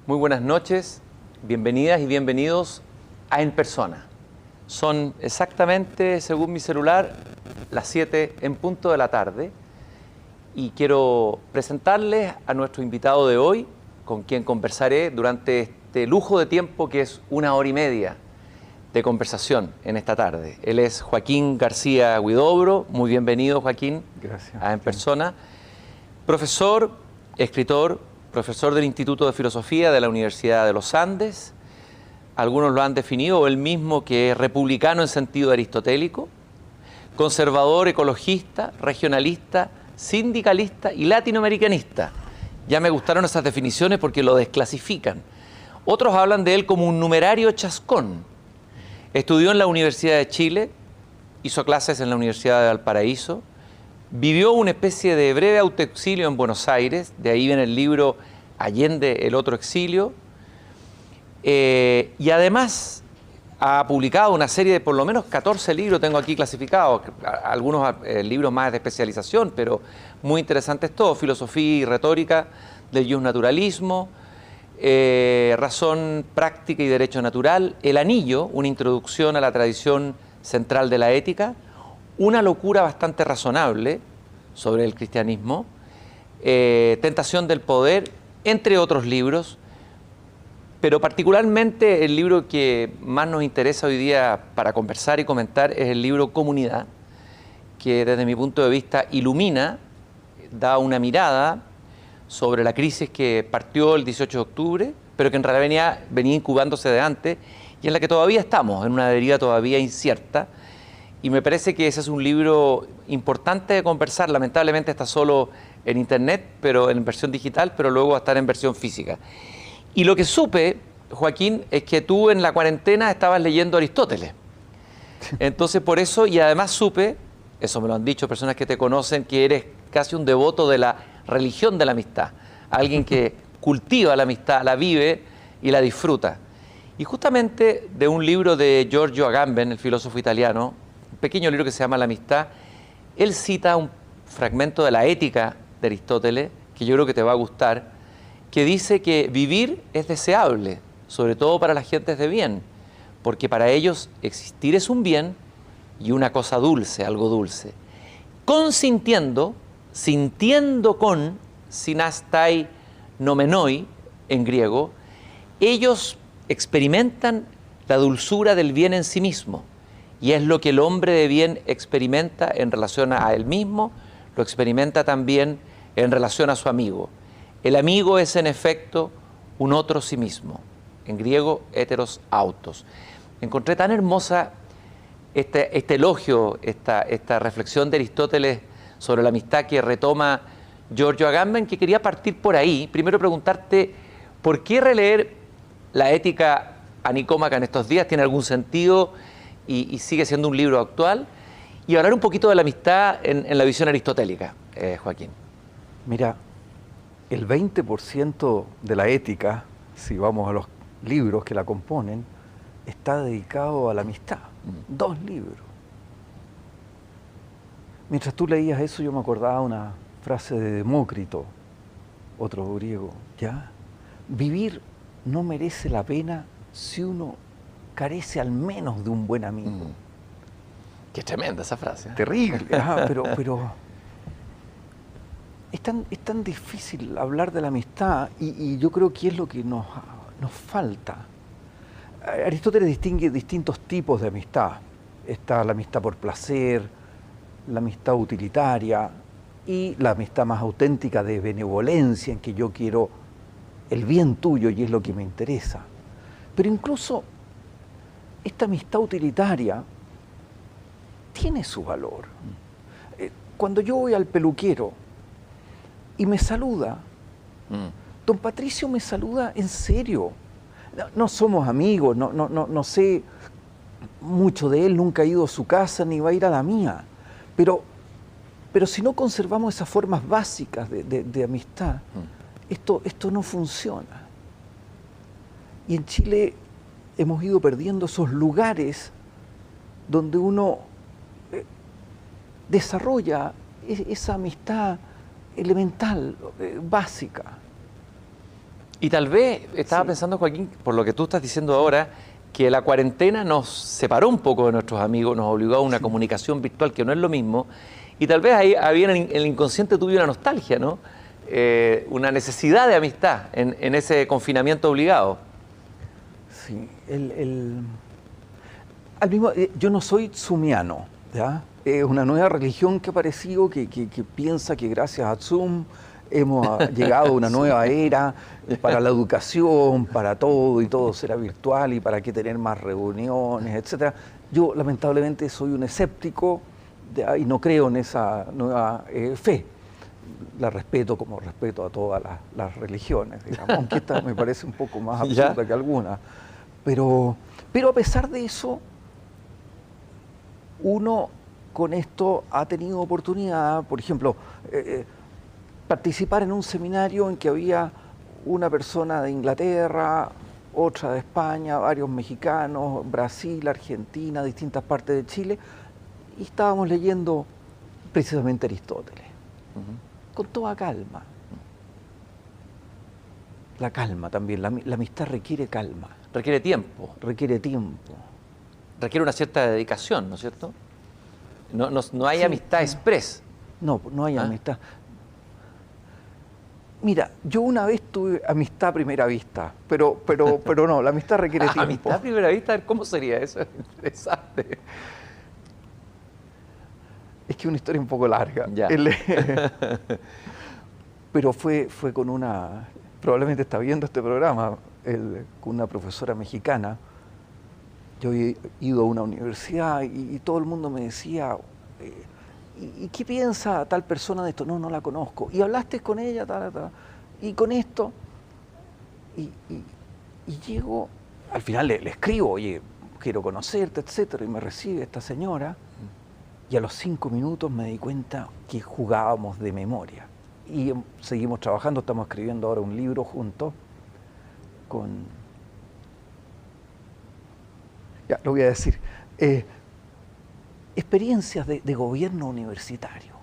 Muy buenas noches, bienvenidas y bienvenidos a En Persona. Son exactamente, según mi celular, las 7 en punto de la tarde y quiero presentarles a nuestro invitado de hoy, con quien conversaré durante este lujo de tiempo que es 1 hora y media de conversación en esta tarde. Él es Joaquín García Huidobro. Muy bienvenido, Joaquín. Gracias. A En Persona. Profesor, escritor, profesor del Instituto de Filosofía de la Universidad de los Andes. Algunos lo han definido, o él mismo, que es republicano en sentido aristotélico, conservador, ecologista, regionalista, sindicalista y latinoamericanista. Ya me gustaron esas definiciones porque lo desclasifican. Otros hablan de él como un numerario chascón. Estudió en la Universidad de Chile, hizo clases en la Universidad de Valparaíso, vivió una especie de breve autoexilio en Buenos Aires, de ahí viene el libro Allende, el otro exilio, y además ha publicado una serie de por lo menos 14 libros, tengo aquí clasificados, algunos libros más de especialización, pero muy interesantes todos: Filosofía y Retórica del Justnaturalismo, Razón Práctica y Derecho Natural, El Anillo, una introducción a la tradición central de la ética, Una locura bastante razonable sobre el cristianismo, Tentación del poder, entre otros libros, pero particularmente el libro que más nos interesa hoy día para conversar y comentar es el libro Comunidad, que desde mi punto de vista ilumina, da una mirada sobre la crisis que partió el 18 de octubre, pero que en realidad venía incubándose de antes y en la que todavía estamos, en una deriva todavía incierta. Y me parece que ese es un libro importante de conversar. Lamentablemente está solo en internet, pero en versión digital, pero luego va a estar en versión física. Y lo que supe, Joaquín, es que tú en la cuarentena estabas leyendo Aristóteles. Entonces por eso, y además supe, eso me lo han dicho personas que te conocen, que eres casi un devoto de la religión de la amistad, alguien que cultiva la amistad, la vive y la disfruta. Y justamente de un libro de Giorgio Agamben, el filósofo italiano, un pequeño libro que se llama La amistad, él cita un fragmento de la Ética de Aristóteles, que yo creo que te va a gustar, que dice que vivir es deseable, sobre todo para las gentes de bien, porque para ellos existir es un bien y una cosa dulce, algo dulce. Consintiendo, sintiendo con, sinastai nomenoi, en griego, ellos experimentan la dulzura del bien en sí mismo, y es lo que el hombre de bien experimenta en relación a él mismo, lo experimenta también en relación a su amigo. El amigo es en efecto un otro sí mismo, en griego heteros autos. Encontré tan hermosa este elogio, esta reflexión de Aristóteles sobre la amistad que retoma Giorgio Agamben, que quería partir por ahí. Primero preguntarte, ¿por qué releer la Ética a Nicómaco en estos días? ¿Tiene algún sentido y sigue siendo un libro actual? Y hablar un poquito de la amistad en la visión aristotélica, Joaquín. Mira, el 20% de la ética, si vamos a los libros que la componen, está dedicado a la amistad. 2 libros. Mientras tú leías eso, yo me acordaba una frase de Demócrito, otro griego, ¿ya? Vivir no merece la pena si uno carece al menos de un buen amigo. Qué tremenda esa frase. Terrible, pero es tan difícil hablar de la amistad y yo creo que es lo que nos falta. Aristóteles distingue distintos tipos de amistad. Está la amistad por placer, la amistad utilitaria y la amistad más auténtica de benevolencia, en que yo quiero el bien tuyo y es lo que me interesa. Pero incluso esta amistad utilitaria tiene su valor. Cuando yo voy al peluquero y me saluda, don Patricio me saluda en serio. No somos amigos, no sé mucho de él, nunca he ido a su casa ni va a ir a la mía. Pero si no conservamos esas formas básicas de amistad, esto no funciona. Y en Chile hemos ido perdiendo esos lugares donde uno desarrolla esa amistad elemental, básica. Y tal vez, estaba Sí. pensando, Joaquín, por lo que tú estás diciendo ahora, que la cuarentena nos separó un poco de nuestros amigos, nos obligó a una Sí. comunicación virtual que no es lo mismo, y tal vez ahí había en el inconsciente tuyo una nostalgia, ¿no? Una necesidad de amistad en ese confinamiento obligado. Sí, al mismo, yo no soy tzumiano, ¿ya? Es una nueva religión que ha aparecido que piensa que gracias a Zoom hemos llegado a una nueva era para la educación, para todo, y todo será virtual, y para qué tener más reuniones, etcétera. Yo lamentablemente soy un escéptico y no creo en esa nueva fe. La respeto como respeto a todas las religiones, digamos, aunque esta me parece un poco más ¿Ya? absurda que alguna. Pero a pesar de eso, uno con esto ha tenido oportunidad, por ejemplo, participar en un seminario en que había una persona de Inglaterra, otra de España, varios mexicanos, Brasil, Argentina, distintas partes de Chile, y estábamos leyendo precisamente Aristóteles, con toda calma. La calma también, la amistad requiere calma, Requiere tiempo, requiere tiempo. requiere una cierta dedicación, ¿no es cierto? No hay Sí, amistad express. no hay ¿Ah? amistad. Mira, yo una vez tuve amistad a primera vista, pero no, la amistad requiere tiempo. Amistad a primera vista, a ver, ¿cómo sería eso? Es interesante. Es que es una historia un poco larga. Ya. Pero fue con una, probablemente está viendo este programa, con una profesora mexicana. Yo he ido a una universidad y todo el mundo me decía, ¿y qué piensa tal persona de esto? No la conozco. ¿Y hablaste con ella? Y con esto. Y llego, al final le escribo, oye, quiero conocerte, etcétera, y me recibe esta señora. Y a los 5 minutos me di cuenta que jugábamos de memoria. Y seguimos trabajando, estamos escribiendo ahora un libro juntos con... Ya, lo voy a decir. Experiencias de gobierno universitario.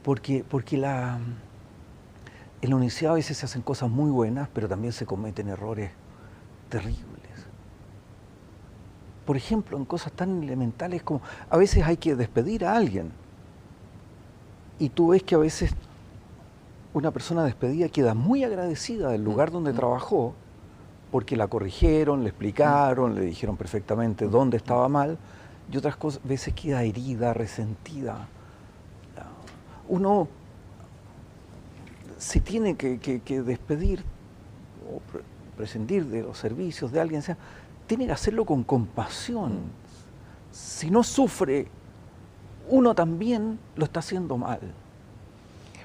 Porque en la universidad a veces se hacen cosas muy buenas, pero también se cometen errores terribles. Por ejemplo, en cosas tan elementales como a veces hay que despedir a alguien. Y tú ves que a veces una persona despedida queda muy agradecida del lugar donde trabajó, porque la corrigieron, le explicaron, le dijeron perfectamente dónde estaba mal, y otras cosas, veces queda herida, resentida. Uno se tiene que despedir o prescindir de los servicios de alguien, sea, tiene que hacerlo con compasión. Si no sufre, uno también lo está haciendo mal.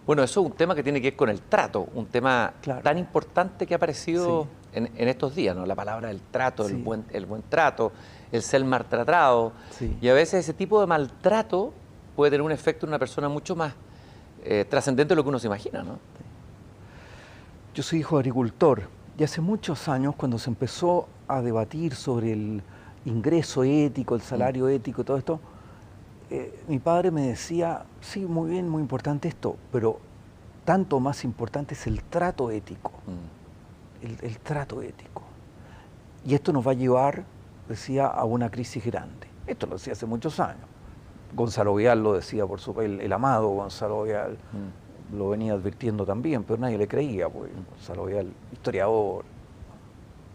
Bueno, eso es un tema que tiene que ver con el trato, un tema Claro. tan importante que ha aparecido Sí. en estos días, ¿no? La palabra del trato, Sí. el buen trato, el ser maltratado. Sí. Y a veces ese tipo de maltrato puede tener un efecto en una persona mucho más trascendente de lo que uno se imagina, ¿no? Yo soy hijo de agricultor y hace muchos años, cuando se empezó a debatir sobre el ingreso ético, el salario ético y todo esto, mi padre me decía, sí, muy bien, muy importante esto, pero tanto más importante es el trato ético, el trato ético. Y esto nos va a llevar, decía, a una crisis grande. Esto lo decía hace muchos años. Gonzalo Vial lo decía, por su el amado Gonzalo Vial, lo venía advirtiendo también, pero nadie le creía, pues Gonzalo Vial, historiador.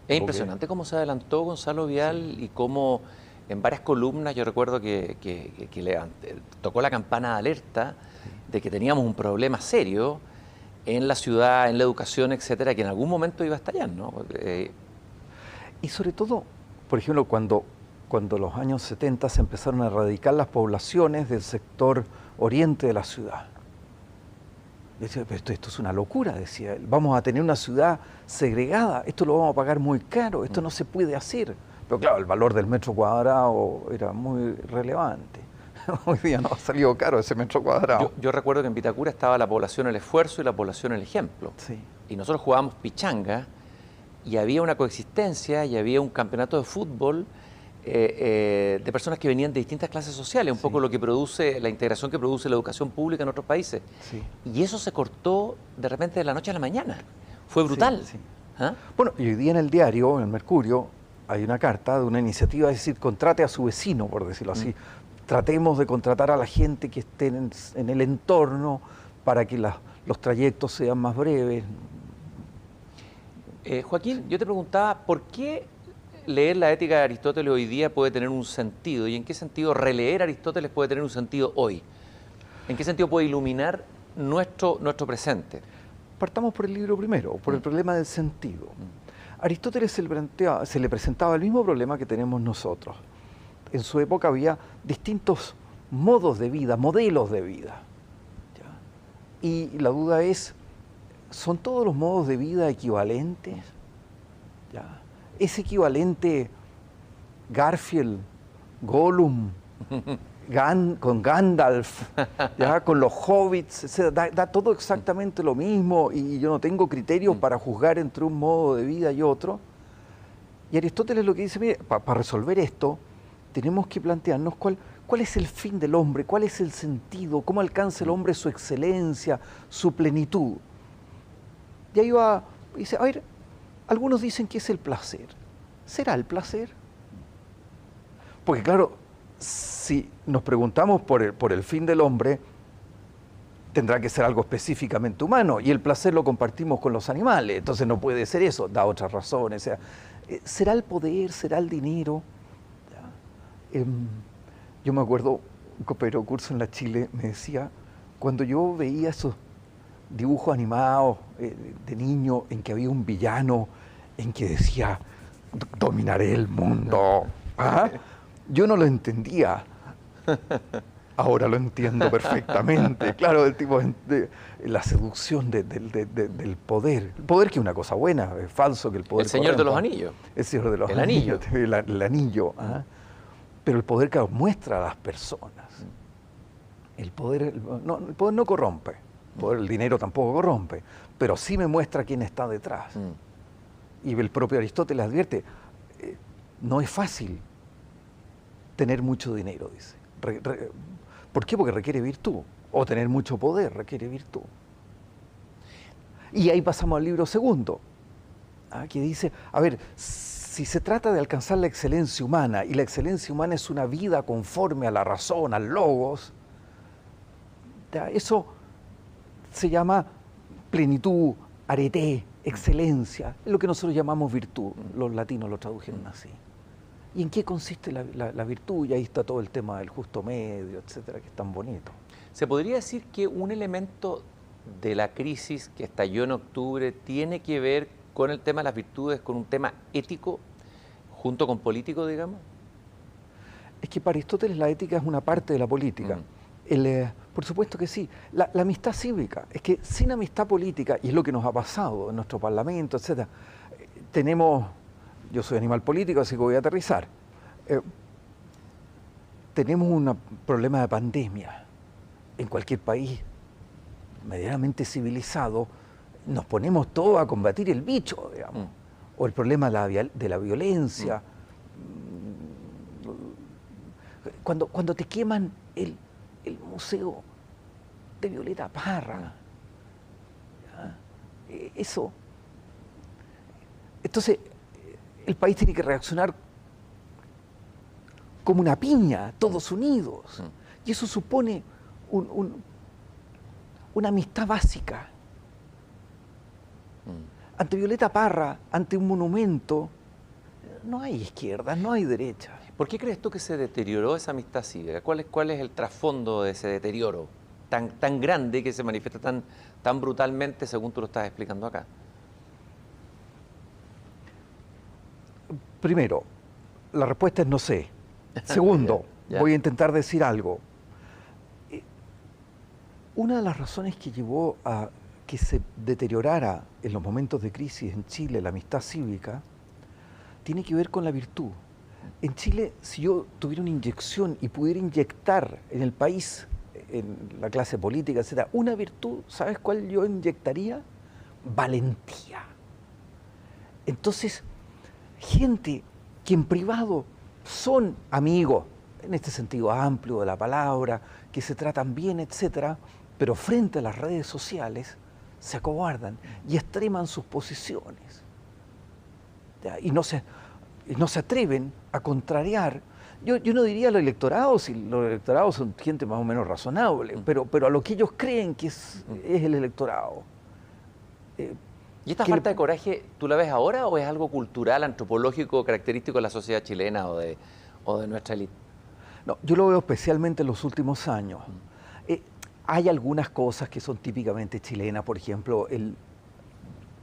Es impresionante cómo se adelantó Gonzalo Vial y cómo en varias columnas yo recuerdo que tocó la campana de alerta de que teníamos un problema serio en la ciudad, en la educación, etcétera, que en algún momento iba a estallar, ¿no? Y sobre todo, por ejemplo, cuando los años 70 se empezaron a erradicar las poblaciones del sector oriente de la ciudad. Decía, pero esto es una locura, decía él. Vamos a tener una ciudad segregada, esto lo vamos a pagar muy caro, esto no se puede hacer. Pero claro, el valor del metro cuadrado era muy relevante. Hoy día nos ha salido caro ese metro cuadrado. Yo recuerdo que en Vitacura estaba la población El Esfuerzo y la población El Ejemplo. Sí. Y nosotros jugábamos pichanga y había una coexistencia y había un campeonato de fútbol de personas que venían de distintas clases sociales, un poco lo que produce, la integración que produce la educación pública en otros países. Sí. Y eso se cortó de repente de la noche a la mañana. Fue brutal. Sí, sí. ¿Ah? Bueno, y hoy día en el diario, en el Mercurio, hay una carta de una iniciativa, es decir, contrate a su vecino, por decirlo así. Tratemos de contratar a la gente que esté en el entorno para que los trayectos sean más breves. Joaquín, yo te preguntaba, ¿por qué leer la ética de Aristóteles hoy día puede tener un sentido? ¿Y en qué sentido releer a Aristóteles puede tener un sentido hoy? ¿En qué sentido puede iluminar nuestro presente? Partamos por el libro primero, por el problema del sentido. A Aristóteles se le presentaba el mismo problema que tenemos nosotros. En su época había distintos modos de vida, modelos de vida. ¿Ya? Y la duda es, ¿son todos los modos de vida equivalentes? ¿Ya? ¿Es equivalente Garfield, Gollum, con Gandalf, ¿ya? Con los hobbits? O sea, da todo exactamente lo mismo y yo no tengo criterios para juzgar entre un modo de vida y otro. Y Aristóteles lo que dice, mire, para resolver esto, tenemos que plantearnos cuál es el fin del hombre, cuál es el sentido, cómo alcanza el hombre su excelencia, su plenitud. Y ahí va, dice, a ver, algunos dicen que es el placer. ¿Será el placer? Porque claro, si nos preguntamos por el fin del hombre, tendrá que ser algo específicamente humano, y el placer lo compartimos con los animales, entonces no puede ser eso, da otras razones. O sea, ¿será el poder? ¿Será el dinero? Yo me acuerdo, un compañero de curso en la Chile me decía, cuando yo veía esos dibujos animados de niño en que había un villano, en que decía, dominaré el mundo, ¿ah? Yo no lo entendía. Ahora lo entiendo perfectamente. Claro, el tipo de la seducción del poder. El poder que es una cosa buena, es falso que el poder... El Señor de los Anillos. El Señor de los Anillo. El anillo. ¿Ah? Pero el poder que muestra a las personas. El poder no corrompe. El dinero tampoco corrompe. Pero sí me muestra quién está detrás. Y el propio Aristóteles advierte, no es fácil tener mucho dinero, dice. ¿Por qué? Porque requiere virtud. O tener mucho poder requiere virtud. Y ahí pasamos al libro segundo, que dice, a ver, si se trata de alcanzar la excelencia humana, y la excelencia humana es una vida conforme a la razón, al logos, eso se llama plenitud, arete, excelencia, es lo que nosotros llamamos virtud. Los latinos lo tradujeron así. ¿Y en qué consiste la virtud? Y ahí está todo el tema del justo medio, etcétera, que es tan bonito. ¿Se podría decir que un elemento de la crisis que estalló en octubre tiene que ver con el tema de las virtudes, con un tema ético, junto con político, digamos? Es que para Aristóteles la ética es una parte de la política. Por supuesto que sí. La amistad cívica, es que sin amistad política, y es lo que nos ha pasado en nuestro parlamento, etcétera, yo soy animal político, así que voy a aterrizar. Tenemos un problema de pandemia. En cualquier país medianamente civilizado, nos ponemos todos a combatir el bicho, digamos. O el problema de la violencia. Cuando te queman el museo de Violeta Parra. Eso. Entonces, el país tiene que reaccionar como una piña, todos unidos. Y eso supone una amistad básica. Ante Violeta Parra, ante un monumento, no hay izquierdas, no hay derechas. ¿Por qué crees tú que se deterioró esa amistad cívica? ¿Cuál es el trasfondo de ese deterioro tan grande que se manifiesta tan brutalmente según tú lo estás explicando acá? Primero, la respuesta es no sé. Segundo, ya. Voy a intentar decir algo. Una de las razones que llevó a que se deteriorara en los momentos de crisis en Chile la amistad cívica tiene que ver con la virtud. En Chile, si yo tuviera una inyección y pudiera inyectar en el país, en la clase política, etc., una virtud, ¿sabes cuál yo inyectaría? Valentía. Entonces, gente que en privado son amigos, en este sentido amplio de la palabra, que se tratan bien, etcétera, pero frente a las redes sociales se acobardan y extreman sus posiciones. ¿Ya? Y no se atreven a contrariar. Yo no diría los electorados, si los electorados son gente más o menos razonable, pero a lo que ellos creen que es el electorado. ¿Y esta falta de coraje, tú la ves ahora o es algo cultural, antropológico, característico de la sociedad chilena o de nuestra élite? No, yo lo veo especialmente en los últimos años. Hay algunas cosas que son típicamente chilenas, por ejemplo, el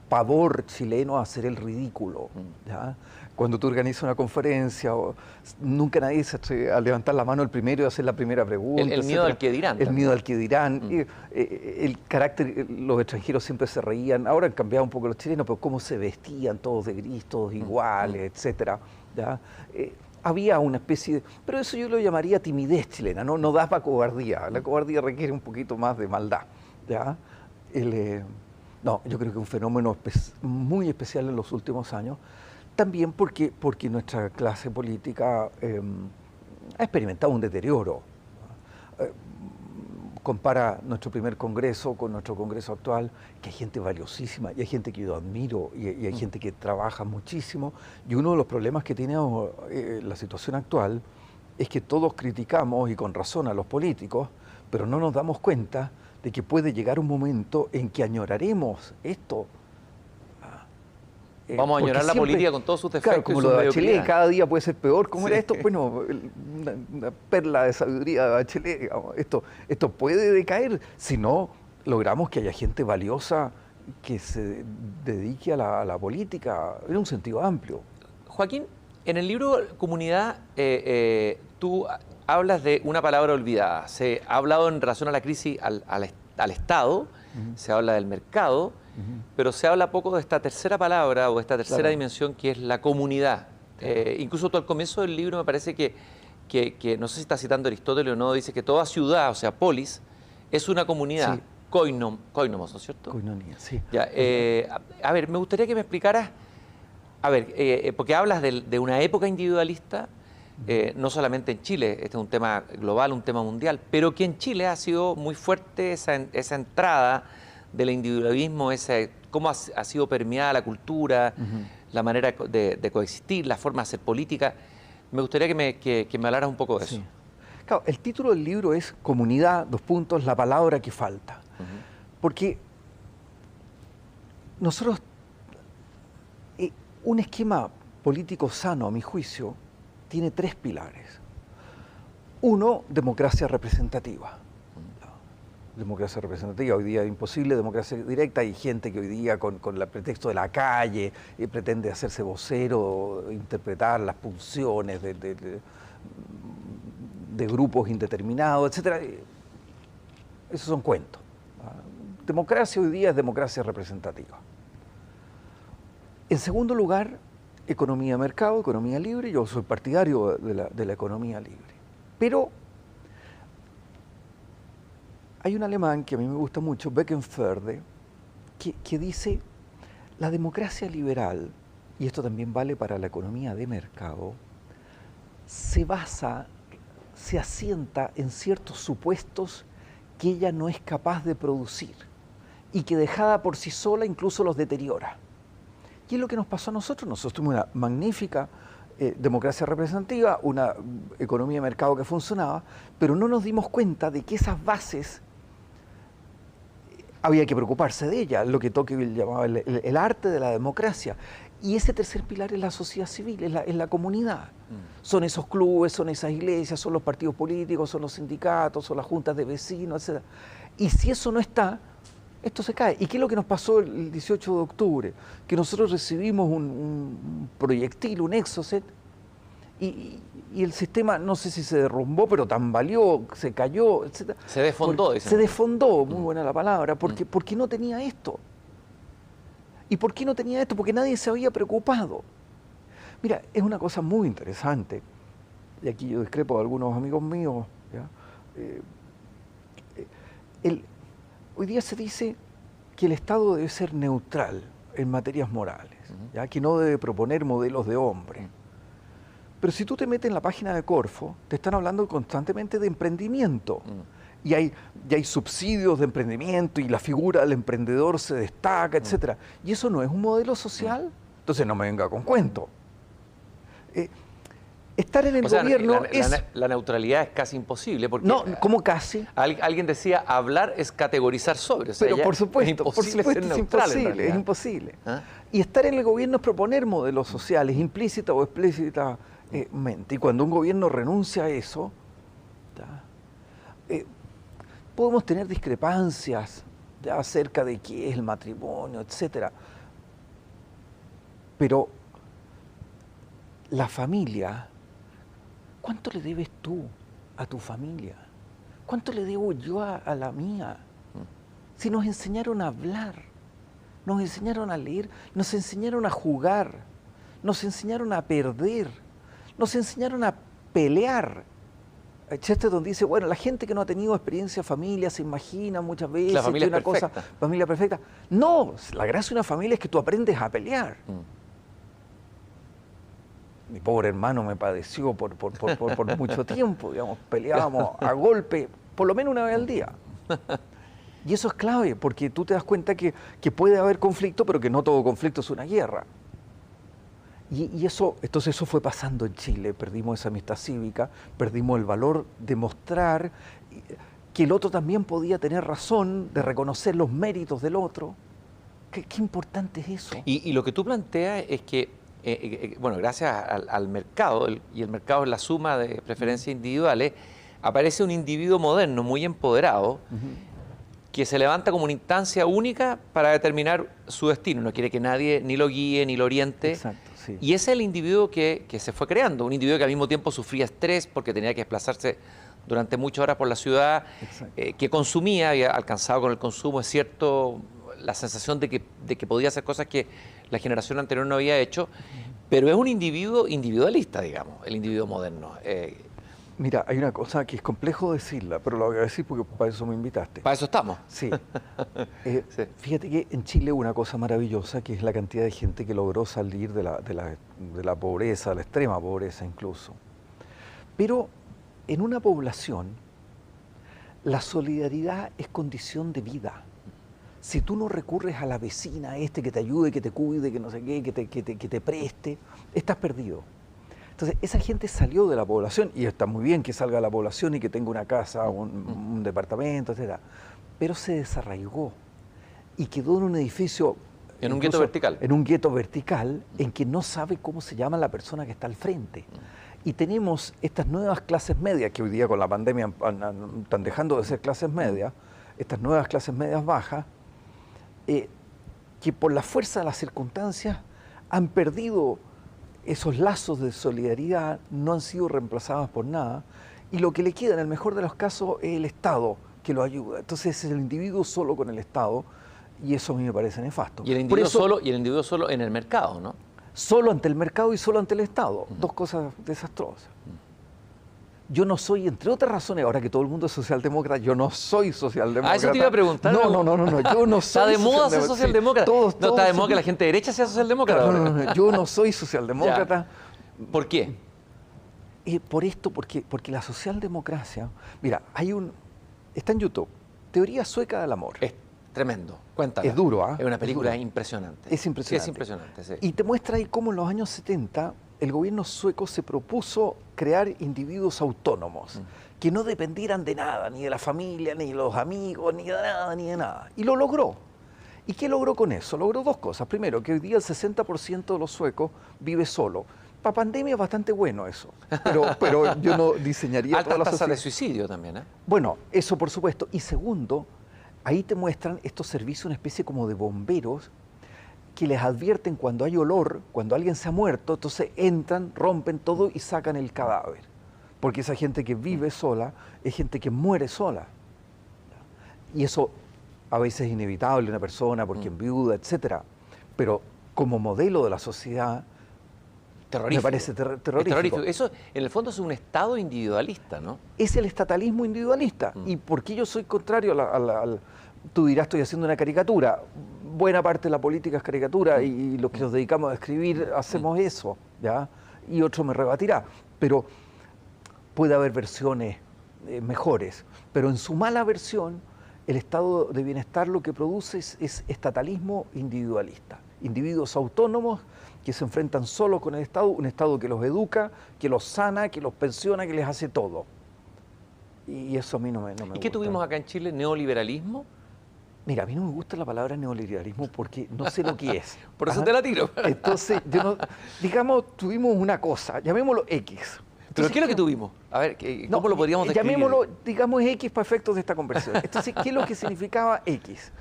pavor chileno a hacer el ridículo. ¿Ya? Cuando tú organizas una conferencia, nunca nadie se atreve a levantar la mano el primero y hacer la primera pregunta. El miedo al que dirán. El miedo al que dirán. El carácter, los extranjeros siempre se reían. Ahora han cambiado un poco los chilenos, pero cómo se vestían todos de gris, todos iguales, etcétera. ¿Ya? Había una especie de... Pero eso yo lo llamaría timidez chilena, no da para cobardía. La cobardía requiere un poquito más de maldad. ¿Ya? No, yo creo que es un fenómeno muy especial en los últimos años, también porque nuestra clase política ha experimentado un deterioro. Compara nuestro primer congreso con nuestro congreso actual, que hay gente valiosísima, y hay gente que yo admiro, y hay gente que trabaja muchísimo, y uno de los problemas que tiene la situación actual es que todos criticamos, y con razón, a los políticos, pero no nos damos cuenta de que puede llegar un momento en que añoraremos esto. Vamos a añorar la política con todos sus defectos. Claro, como lo de Bachelet, cada día puede ser peor. ¿Cómo era esto? Bueno, una perla de sabiduría de Bachelet. Digamos. Esto puede decaer si no logramos que haya gente valiosa que se dedique a la política en un sentido amplio. Joaquín, en el libro Comunidad, tú hablas de una palabra olvidada. Se ha hablado en relación a la crisis al Estado, se habla del mercado, pero se habla poco de esta tercera palabra o esta tercera dimensión que es la comunidad. Incluso tú al comienzo del libro me parece que no sé si estás citando a Aristóteles o no, dice que toda ciudad, o sea, polis, es una comunidad. Sí. Koinomos, ¿no es cierto? Koinonia, sí. Ya, a ver, me gustaría que me explicaras, porque hablas de una época individualista, no solamente en Chile, este es un tema global, un tema mundial, pero que en Chile ha sido muy fuerte esa entrada del individualismo, cómo ha sido permeada la cultura, la manera de coexistir, la forma de hacer política. Me gustaría que me hablaras un poco de eso. Claro, el título del libro es Comunidad, la palabra que falta. Porque nosotros, un esquema político sano, a mi juicio, tiene 3 pilares. Uno, democracia representativa. Democracia representativa, hoy día es imposible, democracia directa, hay gente que hoy día con el pretexto de la calle pretende hacerse vocero, interpretar las pulsiones de grupos indeterminados, etc. Esos son cuentos. Democracia hoy día es democracia representativa. En segundo lugar, economía de mercado, economía libre. Yo soy partidario de la economía libre. Pero hay un alemán que a mí me gusta mucho, Beckenförde, que dice, la democracia liberal, y esto también vale para la economía de mercado, se asienta en ciertos supuestos que ella no es capaz de producir y que dejada por sí sola incluso los deteriora. Y es lo que nos pasó a nosotros. Nosotros tuvimos una magnífica democracia representativa, una economía de mercado que funcionaba, pero no nos dimos cuenta de que esas bases había que preocuparse de ellas, lo que Tocqueville llamaba el arte de la democracia. Y ese tercer pilar es la sociedad civil, es la comunidad. Son esos clubes, son esas iglesias, son los partidos políticos, son los sindicatos, son las juntas de vecinos, etc. Y si eso no está, esto se cae. ¿Y qué es lo que nos pasó el 18 de octubre? Que nosotros recibimos un proyectil, un Exocet, y el sistema, no sé si se derrumbó, pero tambaleó, se cayó, etc. Se desfondó. Se desfondó, muy buena la palabra, porque no tenía esto. ¿Y por qué no tenía esto? Porque nadie se había preocupado. Mira, es una cosa muy interesante, y aquí yo discrepo de algunos amigos míos, ¿ya? Hoy día se dice que el Estado debe ser neutral en materias morales, ¿ya? Que no debe proponer modelos de hombre. Pero si tú te metes en la página de Corfo, te están hablando constantemente de emprendimiento. y hay subsidios de emprendimiento y la figura del emprendedor se destaca, etcétera. ¿Y eso no es un modelo social? Entonces no me venga con cuento. Estar en el gobierno la neutralidad es casi imposible porque... No, ¿cómo casi? Alguien decía, hablar es categorizar sobre. O sea, pero por supuesto, es imposible. ¿Ah? Y estar en el gobierno es proponer modelos sociales, implícita o explícitamente. Y cuando un gobierno renuncia a eso, podemos tener discrepancias acerca de qué es el matrimonio, etcétera. Pero la familia, ¿cuánto le debes tú a tu familia? ¿Cuánto le debo yo a la mía? Si nos enseñaron a hablar, nos enseñaron a leer, nos enseñaron a jugar, nos enseñaron a perder, nos enseñaron a pelear. Chesterton dice, bueno, la gente que no ha tenido experiencia de familia se imagina muchas veces la familia que una perfecta. cosa, familia perfecta. No, la gracia de una familia es que tú aprendes a pelear. Mi pobre hermano me padeció por mucho tiempo, digamos, peleábamos a golpe, por lo menos una vez al día. Y eso es clave, porque tú te das cuenta que puede haber conflicto, pero que no todo conflicto es una guerra. Y eso fue pasando en Chile, perdimos esa amistad cívica, perdimos el valor de mostrar que el otro también podía tener razón, de reconocer los méritos del otro. Qué importante es eso. Y lo que tú planteas es que, bueno, gracias al mercado, y el mercado es la suma de preferencias individuales, aparece un individuo moderno, muy empoderado, que se levanta como una instancia única para determinar su destino. No quiere que nadie ni lo guíe, ni lo oriente. Exacto, sí. Y ese es el individuo que se fue creando, un individuo que al mismo tiempo sufría estrés porque tenía que desplazarse durante muchas horas por la ciudad, que consumía, había alcanzado con el consumo, es cierto, la sensación de que podía hacer cosas que la generación anterior no había hecho, pero es un individuo individualista, digamos, el individuo moderno. Mira, hay una cosa que es complejo decirla, pero lo voy a decir porque para eso me invitaste. Para eso estamos. Sí. Sí. Fíjate que en Chile hubo una cosa maravillosa, que es la cantidad de gente que logró salir de la pobreza, de la extrema pobreza incluso. Pero en una población, la solidaridad es condición de vida. Si tú no recurres a la vecina que te ayude, que te cuide, que no sé qué, que te preste, estás perdido. Entonces, esa gente salió de la población, y está muy bien que salga de la población y que tenga una casa, un departamento, etc. Pero se desarraigó y quedó en un edificio... En un gueto vertical. En un gueto vertical en que no sabe cómo se llama la persona que está al frente. Y tenemos estas nuevas clases medias, que hoy día con la pandemia están dejando de ser clases medias, estas nuevas clases medias bajas, que por la fuerza de las circunstancias han perdido esos lazos de solidaridad, no han sido reemplazados por nada, y lo que le queda en el mejor de los casos es el Estado que lo ayuda. Entonces es el individuo solo con el Estado, y eso a mí me parece nefasto. Y el individuo solo en el mercado, ¿no? Solo ante el mercado y solo ante el Estado, dos cosas desastrosas. Yo no soy, entre otras razones, ahora que todo el mundo es socialdemócrata, yo no soy socialdemócrata. Ah, eso te iba a preguntar. No, yo no soy. ¿Está de moda ser socialdemócrata? Sí, no, está de moda que la gente de derecha sea socialdemócrata. No, yo no soy socialdemócrata. ¿Por qué? Porque la socialdemocracia, mira, está en YouTube, Teoría Sueca del Amor. Es tremendo, cuéntame. Es duro, ¿ah? Es una película impresionante. Es impresionante. Sí, es impresionante, sí. Y te muestra ahí cómo en los años 70 el gobierno sueco se propuso crear individuos autónomos, que no dependieran de nada, ni de la familia, ni de los amigos, ni de nada. Y lo logró. ¿Y qué logró con eso? Logró dos cosas. Primero, que hoy día el 60% de los suecos vive solo. Para pandemia es bastante bueno eso, pero yo no diseñaría alta toda la tasa sociedad. de suicidio también, ¿eh? Bueno, eso por supuesto. Y segundo, ahí te muestran estos servicios, una especie como de bomberos, que les advierten cuando hay olor, cuando alguien se ha muerto, entonces entran, rompen todo y sacan el cadáver. Porque esa gente que vive sola es gente que muere sola. Y eso a veces es inevitable, una persona porque enviuda, etc. Pero como modelo de la sociedad, terrorífico. Me parece terrorífico. Eso en el fondo es un Estado individualista, ¿no? Es el estatalismo individualista. ¿Y por qué yo soy contrario al tú dirás, estoy haciendo una caricatura? Buena parte de la política es caricatura y los que nos dedicamos a escribir hacemos eso, ¿ya? Y otro me rebatirá. Pero puede haber versiones mejores, pero en su mala versión, el estado de bienestar lo que produce es estatalismo individualista. Individuos autónomos que se enfrentan solo con el Estado, un Estado que los educa, que los sana, que los pensiona, que les hace todo. Y eso a mí no me gusta. ¿Y qué tuvimos acá en Chile? ¿Neoliberalismo? Mira, a mí no me gusta la palabra neoliberalismo porque no sé lo que es. Por eso te la tiro. Entonces, digamos, tuvimos una cosa, llamémoslo X. ¿Pero qué es lo que tuvimos? A ver, ¿cómo lo podríamos describir? Llamémoslo, digamos, X para efectos de esta conversación. Entonces, ¿qué es lo que significaba X?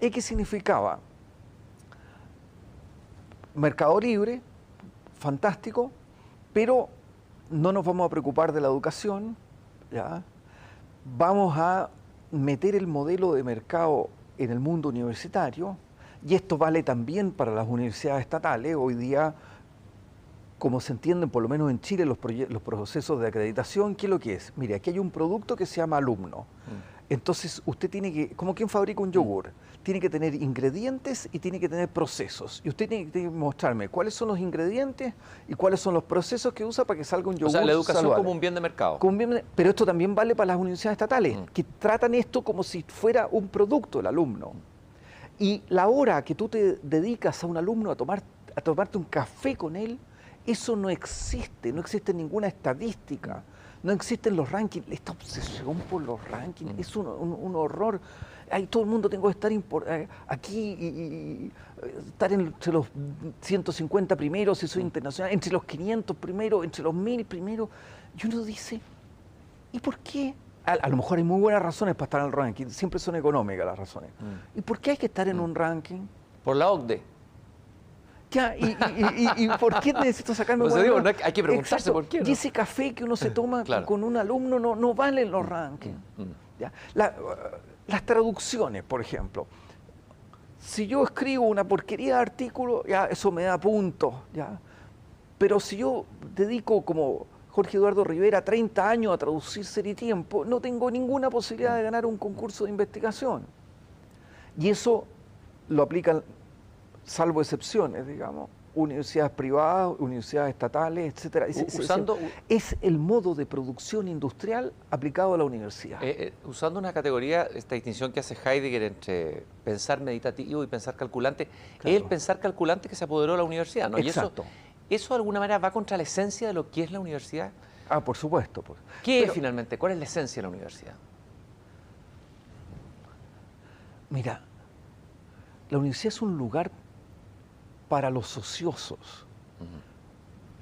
X significaba mercado libre, fantástico, pero no nos vamos a preocupar de la educación, ¿ya? Vamos a meter el modelo de mercado en el mundo universitario, y esto vale también para las universidades estatales. Hoy día, como se entienden, por lo menos en Chile, los procesos de acreditación, ¿qué es lo que es? Mire, aquí hay un producto que se llama alumno. Entonces, usted tiene que, como quien fabrica un yogur, tiene que tener ingredientes y tiene que tener procesos. Y usted tiene que mostrarme cuáles son los ingredientes y cuáles son los procesos que usa para que salga un yogur saludable. O sea, la educación saludable. como un bien de mercado. Pero esto también vale para las universidades estatales, que tratan esto como si fuera un producto el alumno. Y la hora que tú te dedicas a un alumno a tomarte un café con él, eso no existe ninguna estadística, no existen los rankings. Esta obsesión por los rankings es un horror. Ahí todo el mundo tengo que estar aquí y estar entre los 150 primeros, si soy internacional, entre los 500 primeros, entre los 1000 primeros. Y uno dice, ¿y por qué? A lo mejor hay muy buenas razones para estar en el ranking, siempre son económicas las razones. ¿Y por qué hay que estar en un ranking? Por la OCDE. Ya, ¿y por qué necesito sacarme buena nota? Hay que preguntarse. Exacto. Por qué, ¿no? Y ese café que uno se toma con un alumno no vale en los rankings. ¿Ya? Las traducciones, por ejemplo. Si yo escribo una porquería de artículo, ya eso me da puntos. ¿Ya? Pero si yo dedico, como Jorge Eduardo Rivera, 30 años a traducir Ser y Tiempo, no tengo ninguna posibilidad de ganar un concurso de investigación. Y eso lo aplican, salvo excepciones, digamos, universidades privadas, universidades estatales, etcétera. Es el modo de producción industrial aplicado a la universidad. Usando una categoría, esta distinción que hace Heidegger entre pensar meditativo y pensar calculante, claro. Es el pensar calculante que se apoderó de la universidad, ¿no? Exacto. Y eso de alguna manera va contra la esencia de lo que es la universidad. Ah, por supuesto. Pues. ¿Qué es finalmente? ¿Cuál es la esencia de la universidad? Mira, la universidad es un lugar para los ociosos.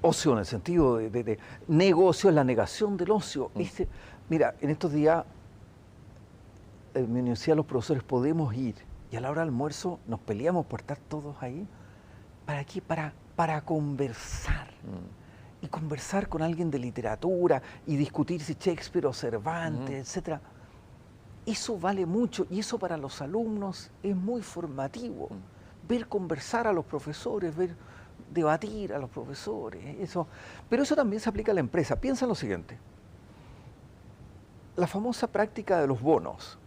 Ocio en el sentido de negocio, es la negación del ocio. Mira, en estos días en mi universidad los profesores podemos ir y a la hora del almuerzo nos peleamos por estar todos ahí. ¿Para qué? Para conversar. Y conversar con alguien de literatura y discutir si Shakespeare o Cervantes, etcétera. Eso vale mucho y eso para los alumnos es muy formativo. Ver conversar a los profesores, ver debatir a los profesores, eso. Pero eso también se aplica a la empresa. Piensa en lo siguiente. La famosa práctica de los bonos,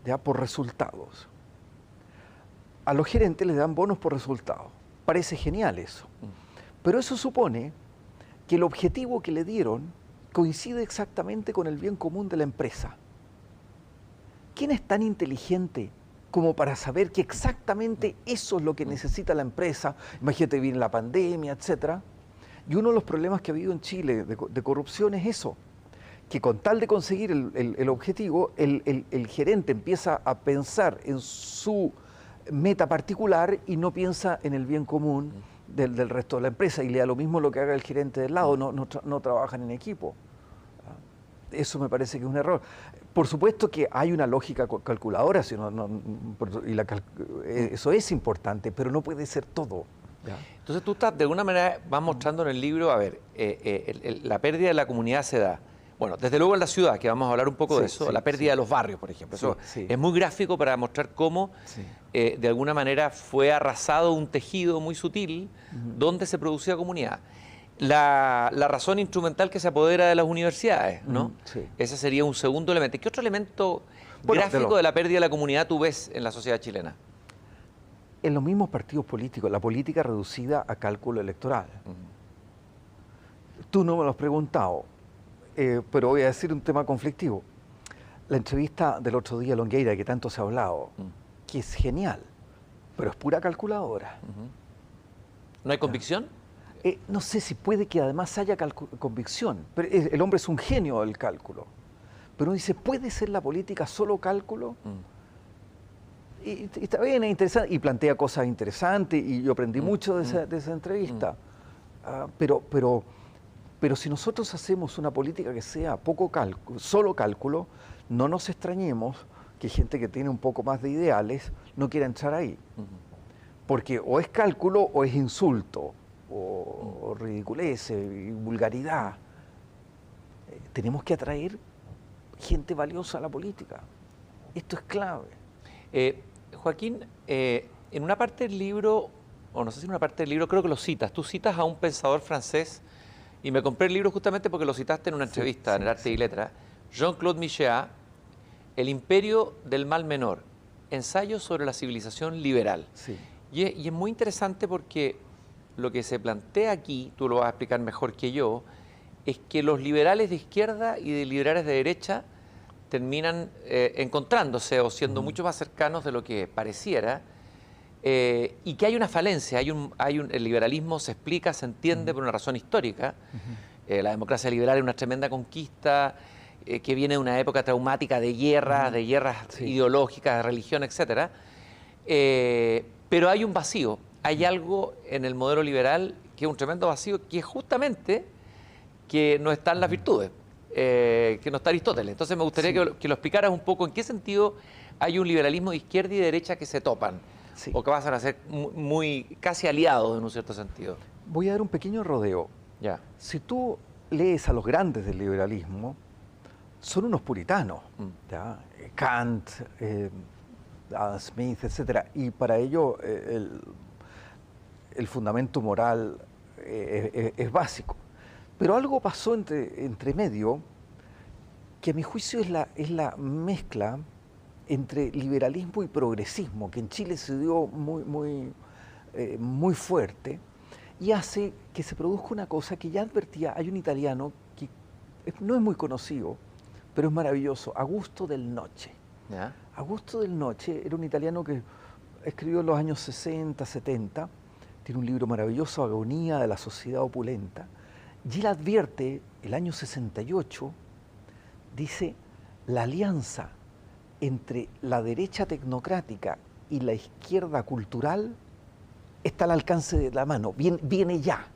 ya por resultados. A los gerentes les dan bonos por resultados. Parece genial eso. Pero eso supone que el objetivo que le dieron coincide exactamente con el bien común de la empresa. ¿Quién es tan inteligente como para saber que exactamente eso es lo que necesita la empresa? Imagínate, viene la pandemia, etcétera. Y uno de los problemas que ha habido en Chile de corrupción es eso, que con tal de conseguir el objetivo, el gerente empieza a pensar en su meta particular y no piensa en el bien común del resto de la empresa, y le da lo mismo lo que haga el gerente del lado, no trabajan en equipo. Eso me parece que es un error. Por supuesto que hay una lógica calculadora, eso es importante, pero no puede ser todo. ¿Ya? Entonces tú estás, de alguna manera, vas mostrando en el libro, a ver, la pérdida de la comunidad se da. Bueno, desde luego en la ciudad, que vamos a hablar un poco de eso, la pérdida de los barrios, por ejemplo. Eso es muy gráfico para mostrar cómo, de alguna manera, fue arrasado un tejido muy sutil donde se producía comunidad. La razón instrumental que se apodera de las universidades, ¿no? Ese sería un segundo elemento. ¿Qué otro elemento gráfico de la pérdida de la comunidad tú ves en la sociedad chilena? En los mismos partidos políticos, la política reducida a cálculo electoral. Tú no me lo has preguntado. pero voy a decir un tema conflictivo. La entrevista del otro día a Longueira, que tanto se ha hablado, que es genial, pero es pura calculadora. ¿No hay convicción? No sé si puede que además haya convicción, pero el hombre es un genio del cálculo. Pero uno dice, ¿puede ser la política solo cálculo? Y está bien, es interesante, y plantea cosas interesantes, y yo aprendí mucho de esa entrevista. Pero si nosotros hacemos una política que sea poco cálculo, solo cálculo, no nos extrañemos que gente que tiene un poco más de ideales no quiera entrar ahí. Porque o es cálculo o es insulto, o ridiculez y vulgaridad. Tenemos que atraer gente valiosa a la política. Esto es clave. Joaquín, en una parte del libro, o no sé si en una parte del libro, creo que lo citas. Tú citas a un pensador francés, y me compré el libro justamente porque lo citaste en una entrevista en el Arte y Letras. Jean-Claude Michéa, El imperio del mal menor, ensayo sobre la civilización liberal. Sí. Y es muy interesante porque lo que se plantea aquí, tú lo vas a explicar mejor que yo, es que los liberales de izquierda y de liberales de derecha terminan encontrándose o siendo mucho más cercanos de lo que pareciera, y que hay una falencia, el liberalismo se explica, se entiende por una razón histórica. La democracia liberal es una tremenda conquista que viene de una época traumática de guerras, ideológicas, de religión, etc. Pero hay un vacío, hay algo en el modelo liberal que es un tremendo vacío, que es justamente que no están las virtudes. Que no está Aristóteles. Entonces me gustaría que lo explicaras un poco en qué sentido hay un liberalismo de izquierda y derecha que se topan, o que pasan a ser casi aliados en un cierto sentido. Voy a dar un pequeño rodeo. Ya. Si tú lees a los grandes del liberalismo, son unos puritanos, ¿ya? Kant, Adam Smith, etc. Y para ello el fundamento moral es básico. Pero algo pasó entre medio que a mi juicio es la mezcla entre liberalismo y progresismo, que en Chile se dio muy fuerte, y hace que se produzca una cosa que ya advertía. Hay un italiano que no es muy conocido, pero es maravilloso, Augusto del Noce. ¿Ya? Augusto del Noce era un italiano que escribió en los años 60, 70, tiene un libro maravilloso, Agonía de la sociedad opulenta. Y él advierte, el año 68, dice, la alianza entre la derecha tecnocrática y la izquierda cultural está al alcance de la mano, viene ya.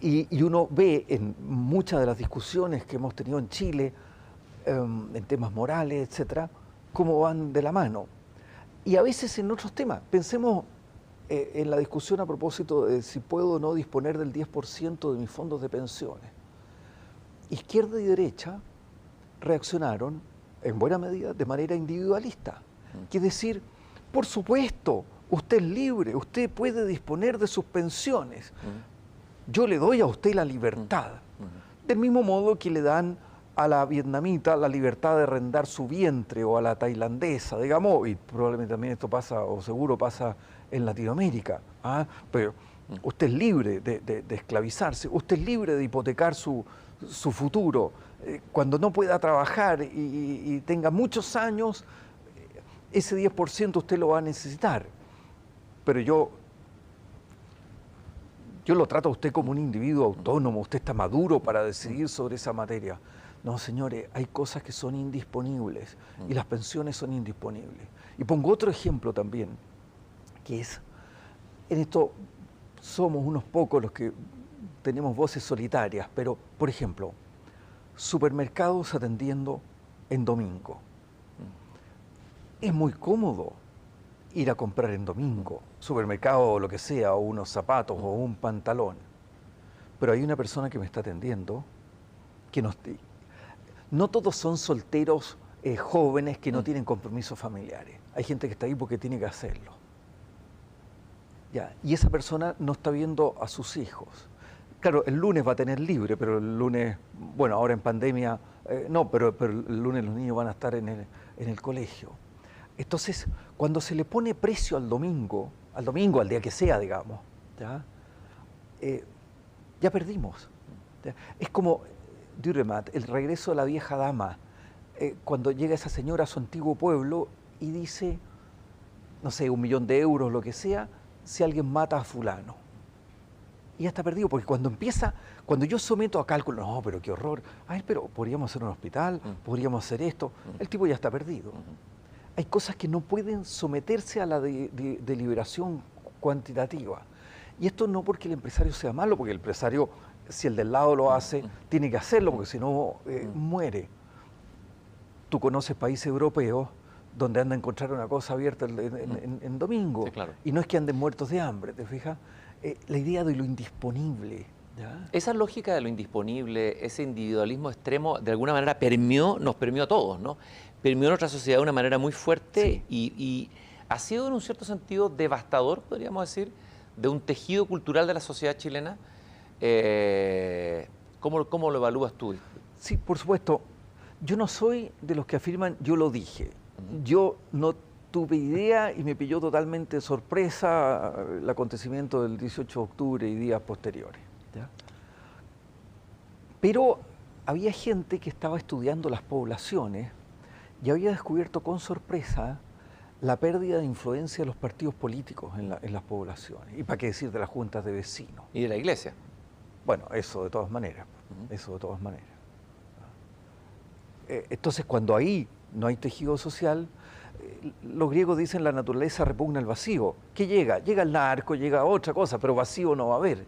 Y uno ve en muchas de las discusiones que hemos tenido en Chile, en temas morales, etcétera, cómo van de la mano. Y a veces en otros temas, pensemos en la discusión a propósito de si puedo o no disponer del 10% de mis fondos de pensiones. Izquierda y derecha reaccionaron, en buena medida, de manera individualista. Es decir, por supuesto, usted es libre, usted puede disponer de sus pensiones. Yo le doy a usted la libertad. Del mismo modo que le dan a la vietnamita la libertad de arrendar su vientre, o a la tailandesa, digamos, y probablemente también esto pasa, o seguro pasa en Latinoamérica. Pero usted es libre de esclavizarse, usted es libre de hipotecar su futuro. Cuando no pueda trabajar y tenga muchos años, ese 10% usted lo va a necesitar. Pero yo lo trato a usted como un individuo autónomo, usted está maduro para decidir sobre esa materia. No, señores, hay cosas que son indisponibles, y las pensiones son indisponibles. Y pongo otro ejemplo también, que es, en esto somos unos pocos los que tenemos voces solitarias, pero, por ejemplo, supermercados atendiendo en domingo. Es muy cómodo ir a comprar en domingo, supermercado o lo que sea, o unos zapatos o un pantalón. Pero hay una persona que me está atendiendo que no todos son solteros jóvenes que no tienen compromisos familiares. Hay gente que está ahí porque tiene que hacerlo. Ya, y esa persona no está viendo a sus hijos. Claro, el lunes va a tener libre, pero el lunes, bueno, ahora en pandemia, no, pero el lunes los niños van a estar en el colegio. Entonces, cuando se le pone precio al domingo, al día que sea, digamos, ya perdimos. ¿Ya? Es como Dürrenmatt, El regreso de la vieja dama, cuando llega esa señora a su antiguo pueblo y dice, no sé, 1 millón de euros, lo que sea, si alguien mata a fulano. Y ya está perdido, porque cuando yo someto a cálculo, no, pero qué horror, ay, pero podríamos hacer un hospital, podríamos hacer esto, el tipo ya está perdido. Hay cosas que no pueden someterse a la deliberación cuantitativa. Y esto no porque el empresario sea malo, porque el empresario, si el del lado lo hace, tiene que hacerlo, porque si no, muere. Tú conoces países europeos donde andan a encontrar una cosa abierta en domingo, sí, claro. Y no es que anden muertos de hambre, ¿te fijas? La idea de lo indisponible. ¿Ya? Esa lógica de lo indisponible, ese individualismo extremo, de alguna manera nos permeó a todos, ¿no? Permeó nuestra sociedad de una manera muy fuerte, sí. y ha sido en un cierto sentido devastador, podríamos decir, de un tejido cultural de la sociedad chilena. ¿Cómo lo evalúas tú? Sí, por supuesto. Yo no soy de los que afirman, yo lo dije. Yo no tuve idea y me pilló totalmente de sorpresa el acontecimiento del 18 de octubre y días posteriores. ¿Ya? Pero había gente que estaba estudiando las poblaciones y había descubierto con sorpresa la pérdida de influencia de los partidos políticos en las poblaciones. Y para qué decir de las juntas de vecinos. Y de la iglesia. Bueno, eso de todas maneras. Eso de todas maneras. Entonces, cuando ahí no hay tejido social, los griegos dicen la naturaleza repugna el vacío. ¿Qué llega? Llega el narco, llega otra cosa, pero vacío no va a haber.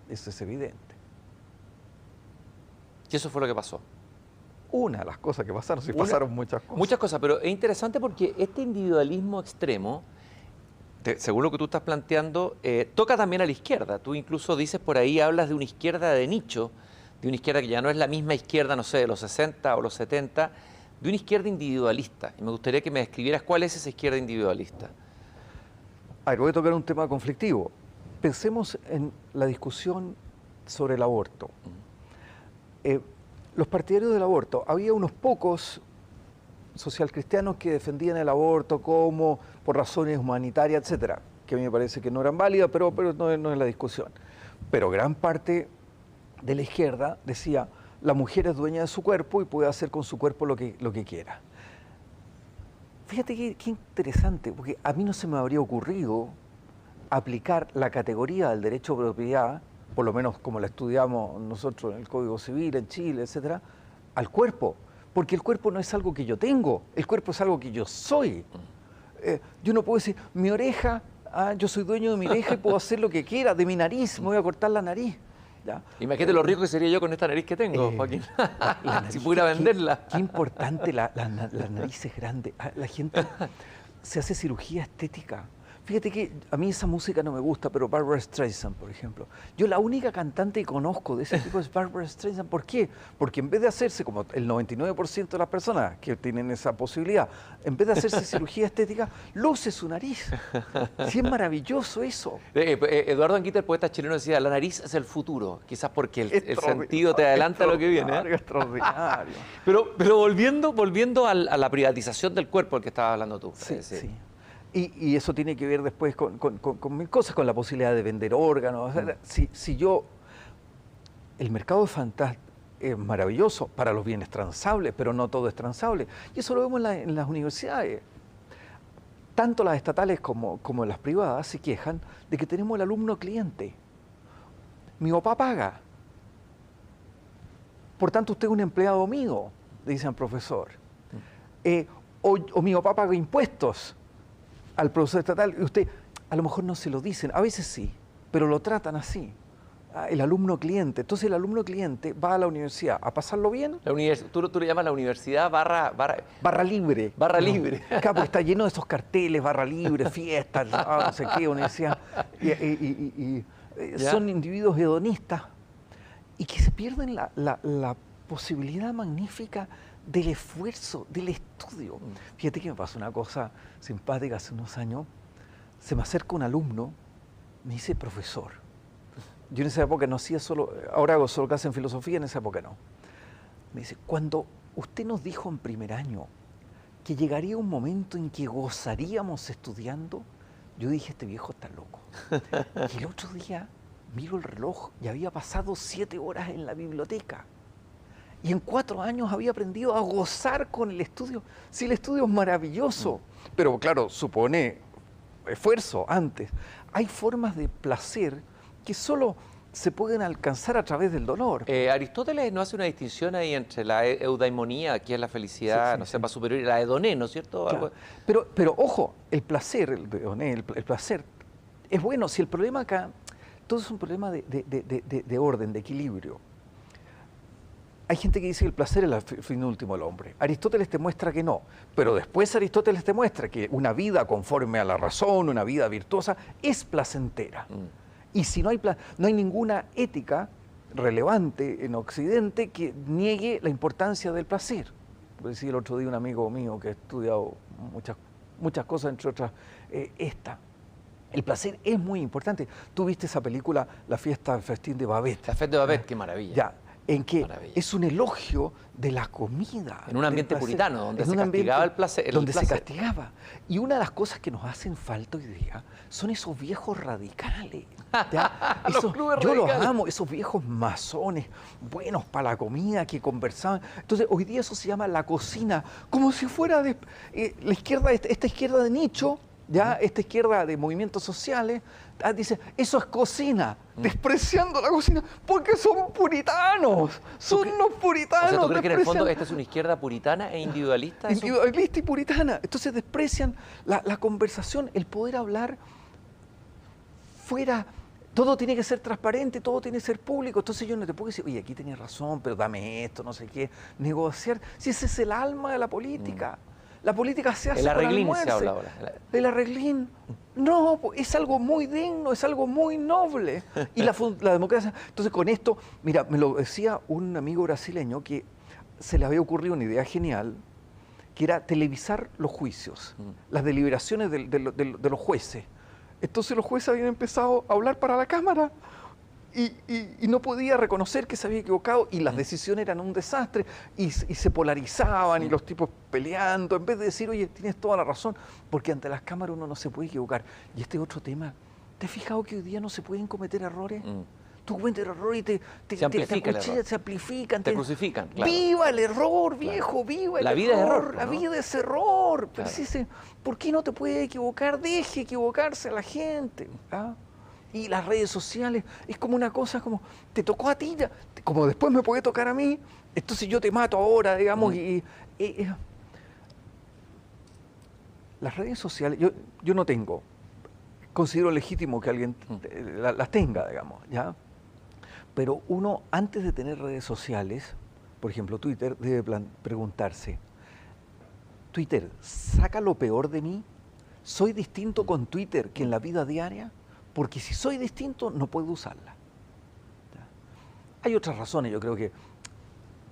Eso es evidente. Y eso fue lo que pasó. Una de las cosas que pasaron, sí pasaron muchas cosas. Muchas cosas, pero es interesante porque este individualismo extremo, según lo que tú estás planteando, toca también a la izquierda. Tú incluso dices por ahí, hablas de una izquierda de nicho, de una izquierda que ya no es la misma izquierda, no sé, de los 60 o los 70, de una izquierda individualista. Y me gustaría que me describieras cuál es esa izquierda individualista. A ver, voy a tocar un tema conflictivo. Pensemos en la discusión sobre el aborto. Los partidarios del aborto, había unos pocos socialcristianos que defendían el aborto como por razones humanitarias, etcétera, que a mí me parece que no eran válidas, pero no es la discusión. Pero gran parte de la izquierda decía, la mujer es dueña de su cuerpo y puede hacer con su cuerpo lo que quiera. Fíjate qué interesante, porque a mí no se me habría ocurrido aplicar la categoría del derecho de propiedad, por lo menos como la estudiamos nosotros en el Código Civil, en Chile, etcétera, al cuerpo. Porque el cuerpo no es algo que yo tengo, el cuerpo es algo que yo soy. Yo no puedo decir, mi oreja, yo soy dueño de mi oreja y puedo hacer lo que quiera, de mi nariz, me voy a cortar la nariz. ¿Ya? Imagínate lo rico que sería yo con esta nariz que tengo, Joaquín. Si pudiera venderla. Qué importante la nariz es grande. La gente se hace cirugía estética. Fíjate que a mí esa música no me gusta, pero Barbra Streisand, por ejemplo. Yo la única cantante que conozco de ese tipo es Barbra Streisand. ¿Por qué? Porque en vez de hacerse, como el 99% de las personas que tienen esa posibilidad, en vez de hacerse cirugía estética, luce su nariz. Sí, es maravilloso eso. Eduardo Anguita, el poeta chileno, decía, la nariz es el futuro, quizás porque el sentido te adelanta lo que viene. Extraordinario. Pero volviendo a la privatización del cuerpo, del que estabas hablando tú. Sí. Y eso tiene que ver después con mil cosas, con la posibilidad de vender órganos. El mercado es maravilloso para los bienes transables, pero no todo es transable. Y eso lo vemos en las universidades. Tanto las estatales como las privadas se quejan de que tenemos el alumno cliente. Mi papá paga. Por tanto, usted es un empleado mío, le dicen al profesor. O mi papá paga impuestos al profesor estatal, y usted, a lo mejor no se lo dicen, a veces sí, pero lo tratan así, el alumno cliente. Entonces el alumno cliente va a la universidad a pasarlo bien. Tú le llamas la universidad barra libre. Barra libre. Claro, porque está lleno de esos carteles, barra libre, fiestas, no sé qué, universidad. Son individuos hedonistas y que se pierden la posibilidad magnífica del esfuerzo, del estudio. Fíjate que me pasó una cosa simpática hace unos años. Se me acerca un alumno, me dice, profesor, yo en esa época no hacía ahora hago solo clase en filosofía, en esa época no. Me dice, cuando usted nos dijo en primer año que llegaría un momento en que gozaríamos estudiando, yo dije, este viejo está loco. Y el otro día miro el reloj y había pasado 7 horas en la biblioteca. Y en 4 años había aprendido a gozar con el estudio. Sí, el estudio es maravilloso, pero claro, supone esfuerzo antes. Hay formas de placer que solo se pueden alcanzar a través del dolor. Aristóteles no hace una distinción ahí entre la eudaimonía, que es la felicidad, Sí, no sí, sé, sí. más superior, y la hedoné, ¿no es cierto? Claro. Pero ojo, el placer, el placer es bueno. Si el problema acá, todo es un problema de orden, de equilibrio. Hay gente que dice que el placer es el fin último del hombre. Aristóteles te muestra que no, pero después Aristóteles te muestra que una vida conforme a la razón, una vida virtuosa, es placentera. Y si no hay ninguna ética relevante en Occidente que niegue la importancia del placer. Por decir el otro día un amigo mío que ha estudiado muchas cosas, entre otras esta. El placer es muy importante. Tú viste esa película, La fiesta, el festín de Babette. La Fête de Babette, qué maravilla. Ya, en que Maravilla. es un elogio de la comida. En un ambiente del placer, puritano, donde en se un castigaba ambiente el placer. Donde se castigaba. Y una de las cosas que nos hacen falta hoy día son esos viejos radicales. ¿Ya? Los clubes yo radicales. los amo, esos viejos masones, buenos para la comida, que conversaban. Entonces, hoy día eso se llama la cocina, como si fuera la izquierda, esta izquierda de nicho. ¿Ya? Esta izquierda de movimientos sociales dice, eso es cocina, despreciando la cocina, porque son puritanos, son unos puritanos. O sea, ¿tú crees que en el fondo desprecian- esta es una izquierda puritana e individualista? ¿Eso? individualista y puritana. Entonces desprecian la conversación, el poder hablar fuera. Todo tiene que ser transparente, todo tiene que ser público. Entonces yo no te puedo decir, oye, aquí tenías razón, pero dame esto, no sé qué, negociar. Si ese es el alma de la política. La política se hace El con arreglín se almuerce. habla ahora. El arreglín. No, es algo muy digno, es algo muy noble. Y la democracia. Entonces con esto, mira, me lo decía un amigo brasileño que se le había ocurrido una idea genial, que era televisar los juicios, las deliberaciones de los jueces. Entonces los jueces habían empezado a hablar para la cámara y no podía reconocer que se había equivocado y las decisiones eran un desastre y se polarizaban y los tipos peleando, en vez de decir, oye, tienes toda la razón, porque ante las cámaras uno no se puede equivocar. Y este es otro tema. ¿Te has fijado que hoy día no se pueden cometer errores? Tú cometes errores y te amplifica el error. se amplifican. Te crucifican, claro. ¡Viva el error, viejo! ¡Viva el error! La vida es error, La ¿no? vida es error. Pero Claro. sí, ¿por qué no te puedes equivocar? Deje equivocarse a la gente. ¿Ah? Y las redes sociales es como una cosa como, te tocó a ti, como después me puede tocar a mí, entonces yo te mato ahora, digamos. Las redes sociales, yo no tengo, considero legítimo que alguien las tenga, digamos, ¿ya? Pero uno, antes de tener redes sociales, por ejemplo Twitter, debe preguntarse, Twitter, ¿saca lo peor de mí? ¿Soy distinto con Twitter que en la vida diaria? Porque si soy distinto, no puedo usarla. ¿Ya? Hay otras razones, yo creo que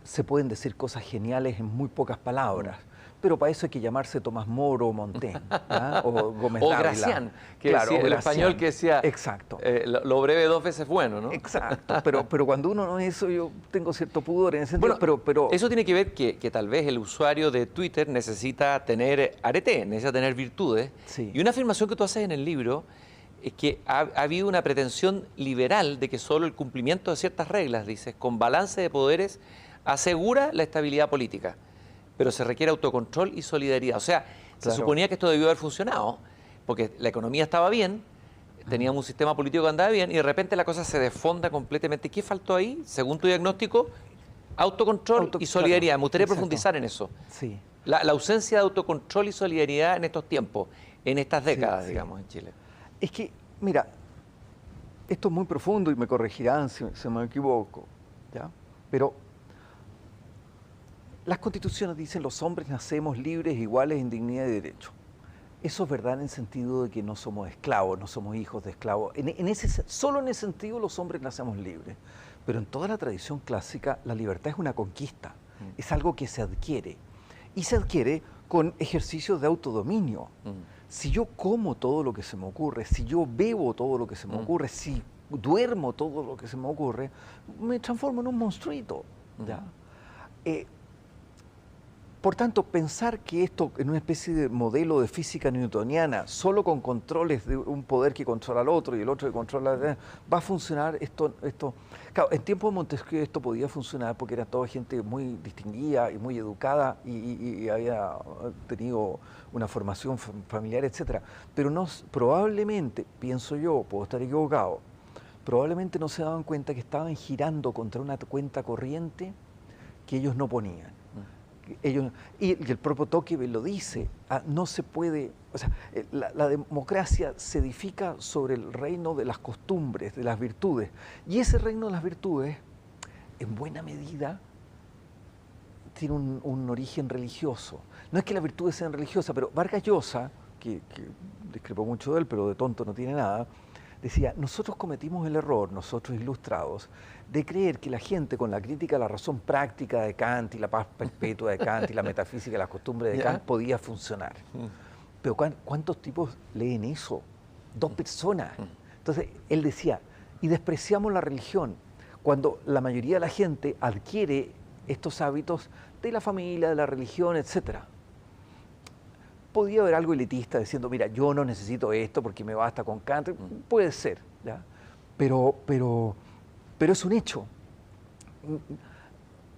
se pueden decir cosas geniales en muy pocas palabras, pero para eso hay que llamarse Tomás Moro o Montaigne, ¿ya? O Gómez O Dávila. Gracián, que Claro, decía, o el Gracián. español que decía, Exacto. Lo breve 2 veces bueno, ¿no? Exacto, pero cuando uno no es eso, yo tengo cierto pudor en ese sentido, Bueno, pero eso tiene que ver que tal vez el usuario de Twitter necesita tener arete, necesita tener virtudes. Sí. Y una afirmación que tú haces en el libro es que ha habido una pretensión liberal de que solo el cumplimiento de ciertas reglas, dices, con balance de poderes, asegura la estabilidad política. Pero se requiere autocontrol y solidaridad. O sea, se Claro. suponía que esto debió haber funcionado, porque la economía estaba bien, teníamos un sistema político que andaba bien, y de repente la cosa se desfonda completamente. ¿Qué faltó ahí, según tu diagnóstico? Autocontrol y solidaridad. claro, Me gustaría exacto. profundizar en eso. sí. La ausencia de autocontrol y solidaridad en estos tiempos, en estas décadas, sí. digamos, en Chile. Es que, mira, esto es muy profundo y me corregirán si me equivoco, ¿ya? Pero las constituciones dicen los hombres nacemos libres, iguales en dignidad y derecho. Eso es verdad en el sentido de que no somos esclavos, no somos hijos de esclavos. Solo en ese sentido los hombres nacemos libres. Pero en toda la tradición clásica la libertad es una conquista, es algo que se adquiere. Y se adquiere con ejercicios de autodominio. Si yo como todo lo que se me ocurre, si yo bebo todo lo que se me ocurre, si duermo todo lo que se me ocurre, me transformo en un monstruito. ¿Ya? Por tanto, pensar que esto en una especie de modelo de física newtoniana, solo con controles de un poder que controla al otro y el otro que controla va a funcionar esto. Claro, en tiempos de Montesquieu esto podía funcionar porque era toda gente muy distinguida y muy educada y había tenido una formación familiar, etcétera. Pero no, probablemente, pienso yo, puedo estar equivocado, probablemente no se daban cuenta que estaban girando contra una cuenta corriente que ellos no ponían. Y el propio Tocqueville lo dice, no se puede, o sea, la democracia se edifica sobre el reino de las costumbres, de las virtudes, y ese reino de las virtudes, en buena medida, tiene un origen religioso. No es que las virtudes sean religiosas, pero Vargas Llosa, que discrepo mucho de él, pero de tonto no tiene nada, decía, nosotros cometimos el error, nosotros ilustrados, de creer que la gente con la crítica a la razón práctica de Kant y la paz perpetua de Kant y la metafísica y las costumbres de Kant podía funcionar. Pero ¿cuántos tipos leen eso? 2 personas. Entonces, él decía, y despreciamos la religión, cuando la mayoría de la gente adquiere estos hábitos de la familia, de la religión, etcétera. Podía haber algo elitista diciendo, mira, yo no necesito esto porque me basta con Kant. Puede ser, ¿ya? Pero es un hecho.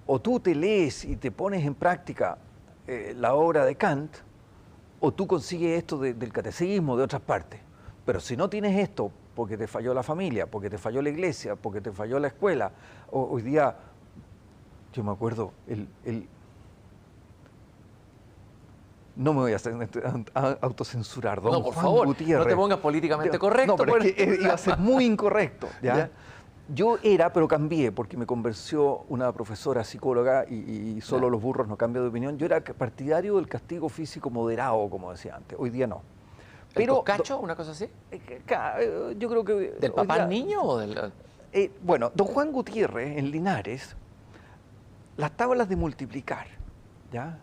O tú te lees y te pones en práctica la obra de Kant, o tú consigues esto del catecismo, de otras partes. Pero si no tienes esto porque te falló la familia, porque te falló la iglesia, porque te falló la escuela, hoy día, yo me acuerdo, no me voy a autocensurar, don No, por Juan favor, Gutiérrez. no te pongas políticamente correcto. No, pero es que iba a ser muy incorrecto. ¿Ya? Yo era, pero cambié, porque me convenció una profesora psicóloga y solo los burros no cambian de opinión. Yo era partidario del castigo físico moderado, como decía antes. Hoy día no. Pero, ¿el cacho? ¿Una cosa así? Yo creo que... ¿Del papá al niño o del...? Bueno, don Juan Gutiérrez, en Linares, las tablas de multiplicar, ¿ya?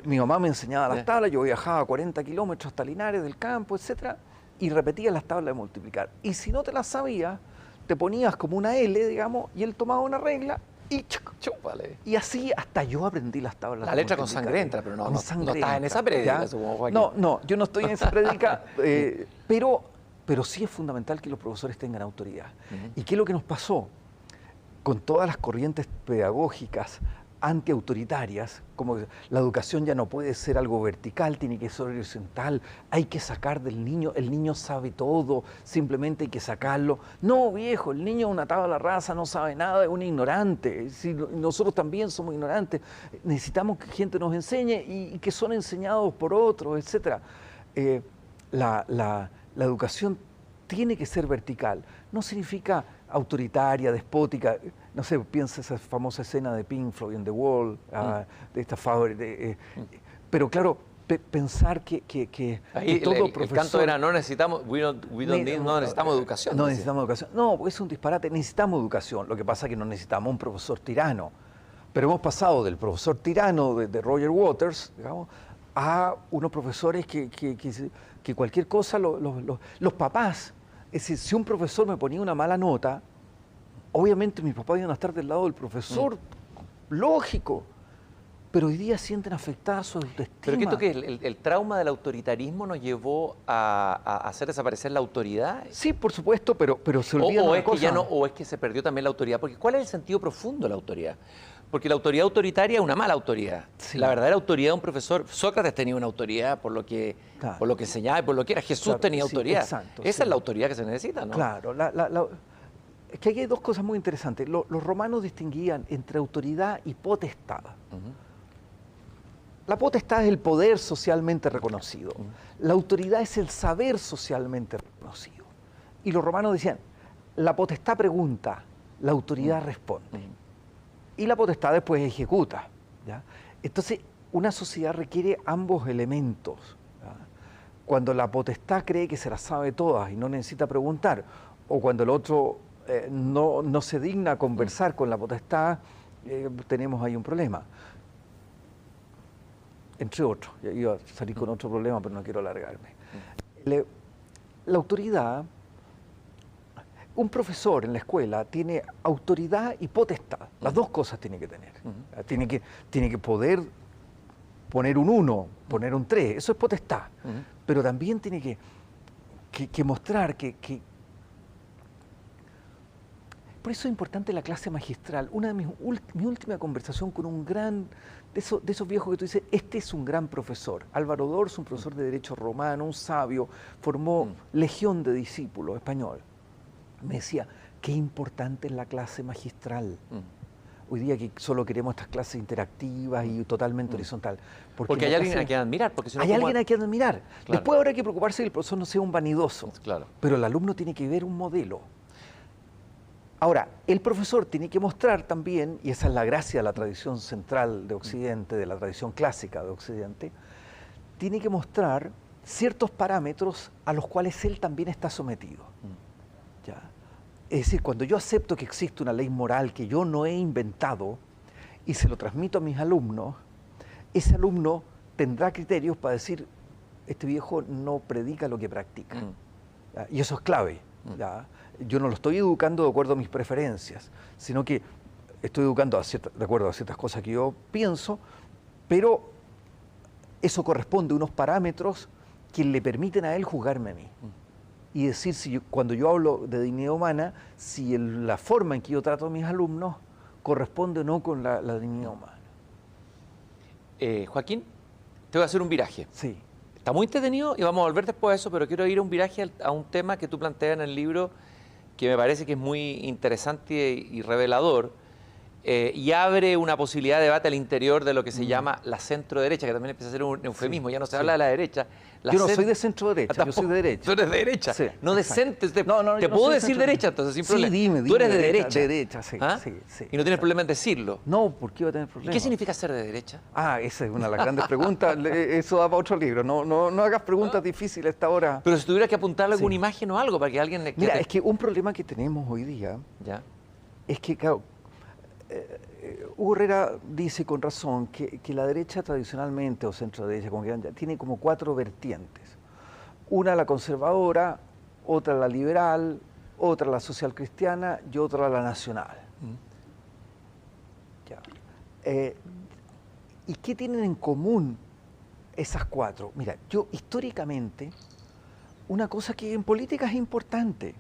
Mi mamá me enseñaba las tablas, yo viajaba 40 kilómetros hasta Linares del campo, etcétera, y repetía las tablas de multiplicar. Y si no te las sabías, te ponías como una L, digamos, y él tomaba una regla y chúpale. Y así hasta yo aprendí las tablas. La letra con sangre entra, pero no estás en esa prédica, supongo, Joaquín. No, yo no estoy en esa prédica, pero sí es fundamental que los profesores tengan autoridad. ¿Y qué es lo que nos pasó? Con todas las corrientes pedagógicas antiautoritarias, como la educación ya no puede ser algo vertical, tiene que ser horizontal, hay que sacar del niño, el niño sabe todo, simplemente hay que sacarlo. No, viejo, el niño es una tabla rasa, no sabe nada, es un ignorante. Si nosotros también somos ignorantes, necesitamos que gente nos enseñe y que son enseñados por otros, etc. La educación tiene que ser vertical, no significa autoritaria, despótica. No sé, piensa esa famosa escena de Pink Floyd en The Wall, de esta fábrica. Pero claro, pensar que ahí todo el canto era no necesitamos, no necesitamos educación. No necesitamos educación. No, es un disparate, necesitamos educación. Lo que pasa es que no necesitamos un profesor tirano. Pero hemos pasado del profesor tirano de Roger Waters, digamos, a unos profesores que cualquier cosa, los papás, es decir, si un profesor me ponía una mala nota, obviamente mis papás iban a estar del lado del profesor, lógico, pero hoy día sienten afectada su autoestima. ¿Pero qué esto que el trauma del autoritarismo nos llevó a hacer desaparecer la autoridad? Sí, por supuesto, pero se olvida una cosa. O es que se perdió también la autoridad, porque ¿cuál es el sentido profundo de la autoridad? Porque la autoridad autoritaria es una mala autoridad. Sí. La verdadera autoridad de un profesor, Sócrates tenía una autoridad por lo que enseñaba y por lo que era. Jesús tenía autoridad. Exacto, esa es la autoridad que se necesita, ¿no? Claro, es que aquí hay dos cosas muy interesantes. Los romanos distinguían entre autoridad y potestad. La potestad es el poder socialmente reconocido. La autoridad es el saber socialmente reconocido. Y los romanos decían, la potestad pregunta, la autoridad responde. Y la potestad después ejecuta. ¿Ya? Entonces, una sociedad requiere ambos elementos. ¿Ya? Cuando la potestad cree que se las sabe todas y no necesita preguntar, o cuando el otro no se digna a conversar con la potestad, tenemos ahí un problema. Entre otros. Yo iba a salir con otro problema, pero no quiero alargarme. La autoridad... Un profesor en la escuela tiene autoridad y potestad. Las dos cosas tiene que tener. Tiene que poder poner un 1, poner un 3, eso es potestad. Pero también tiene que mostrar que... Por eso es importante la clase magistral. Una de mi última conversación con un gran, de esos viejos que tú dices, este es un gran profesor. Álvaro Dors, un profesor de Derecho Romano, un sabio, formó legión de discípulos español. Me decía, qué importante es la clase magistral. Hoy día que solo queremos estas clases interactivas y totalmente horizontal. Porque hay alguien a quien admirar. Porque si no, hay alguien a quien admirar. Claro. Después habrá que preocuparse que el profesor no sea un vanidoso. Claro. Pero el alumno tiene que ver un modelo. Ahora, el profesor tiene que mostrar también, y esa es la gracia de la tradición central de Occidente, de la tradición clásica de Occidente, tiene que mostrar ciertos parámetros a los cuales él también está sometido. ¿Ya? Es decir, cuando yo acepto que existe una ley moral que yo no he inventado y se lo transmito a mis alumnos, ese alumno tendrá criterios para decir, este viejo no predica lo que practica. ¿Ya? Y eso es clave. ¿Ya? Yo no lo estoy educando de acuerdo a mis preferencias, sino que estoy educando de acuerdo a ciertas cosas que yo pienso, pero eso corresponde a unos parámetros que le permiten a él juzgarme a mí. Y decir, cuando yo hablo de dignidad humana, si la forma en que yo trato a mis alumnos corresponde o no con la dignidad humana. Joaquín, te voy a hacer un viraje. Sí. Está muy entretenido y vamos a volver después a eso, pero quiero ir a un viraje a un tema que tú planteas en el libro que me parece que es muy interesante y revelador y abre una posibilidad de debate al interior de lo que se llama la centro-derecha, que también empieza a ser un eufemismo, ya no se habla de la derecha. Yo no soy de centro-derecha, yo soy de derecha. Tú eres de derecha, sí, no de centro. Te yo puedo no decir derecha, entonces, sin problema. Dime, tú eres de derecha. De derecha, sí, ¿Ah? sí. Y no tienes problema en decirlo. No, ¿por qué iba a tener problema? ¿Y qué significa ser de derecha? Esa es una de las grandes preguntas. Eso da para otro libro. No hagas preguntas difíciles a esta hora. Pero si tuvieras que apuntarle alguna imagen o algo para que alguien... Mira, es que un problema que tenemos hoy día es que, claro, Hugo Herrera dice con razón que la derecha tradicionalmente, o centro derecha, como quieran, tiene como 4 vertientes. Una la conservadora, otra la liberal, otra la social cristiana y otra la nacional. ¿Y qué tienen en común esas 4? Mira, yo históricamente, una cosa que en política es importante,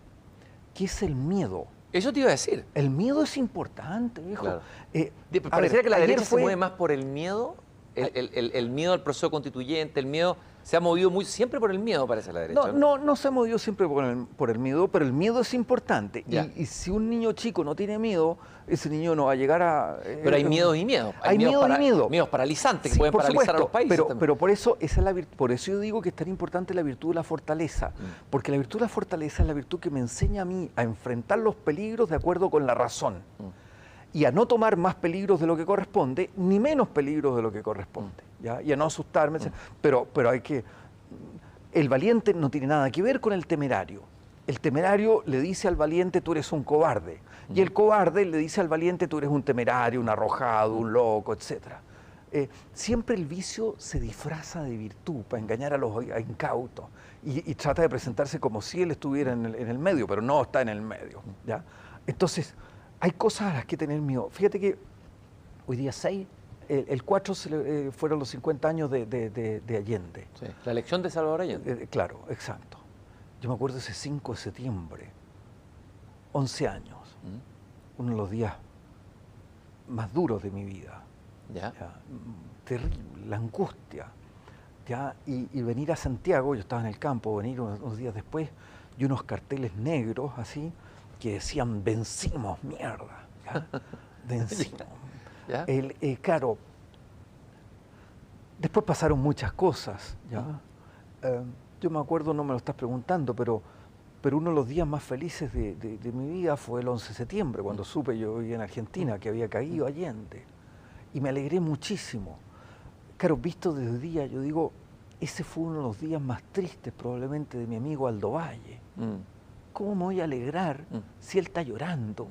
que es el miedo. Eso te iba a decir. El miedo es importante, viejo. Claro. Pareciera que la derecha se mueve más por el miedo, el miedo al proceso constituyente, el miedo... Se ha movido siempre por el miedo, parece, la derecha. No se ha movido siempre por el miedo, pero el miedo es importante. Y si un niño chico no tiene miedo, ese niño no va a llegar a... pero hay miedos y miedos. Hay miedo y miedo. Miedos paralizantes que sí, pueden paralizar a los países. Pero por eso, por eso yo digo que es tan importante la virtud de la fortaleza. Porque la virtud de la fortaleza es la virtud que me enseña a mí a enfrentar los peligros de acuerdo con la razón. Y a no tomar más peligros de lo que corresponde, ni menos peligros de lo que corresponde, ¿ya? Y a no asustarme, pero hay que... El valiente no tiene nada que ver con el temerario. El temerario le dice al valiente, tú eres un cobarde, y el cobarde le dice al valiente, tú eres un temerario, un arrojado, un loco, etc. Siempre el vicio se disfraza de virtud para engañar a los incautos y trata de presentarse como si él estuviera en el medio, pero no está en el medio, ¿ya? Entonces... Hay cosas a las que tener miedo. Fíjate que hoy día 6, el 4 fueron los 50 años de Allende. Sí, la elección de Salvador Allende. Claro, exacto. Yo me acuerdo ese 5 de septiembre, 11 años, uno de los días más duros de mi vida. ¿Ya? Terrible, la angustia. ¿Ya? Y venir a Santiago, yo estaba en el campo, venir unos días después, y unos carteles negros así, que decían, vencimos, mierda, ¿ya? Vencimos. ¿Ya? Claro, después pasaron muchas cosas, ¿ya? Yo me acuerdo, no me lo estás preguntando, pero uno de los días más felices de mi vida fue el 11 de septiembre, cuando supe, yo vivía en Argentina, que había caído Allende, y me alegré muchísimo. Claro, visto desde el día, yo digo, ese fue uno de los días más tristes probablemente de mi amigo Aldo Valle. ¿Cómo me voy a alegrar si él está llorando?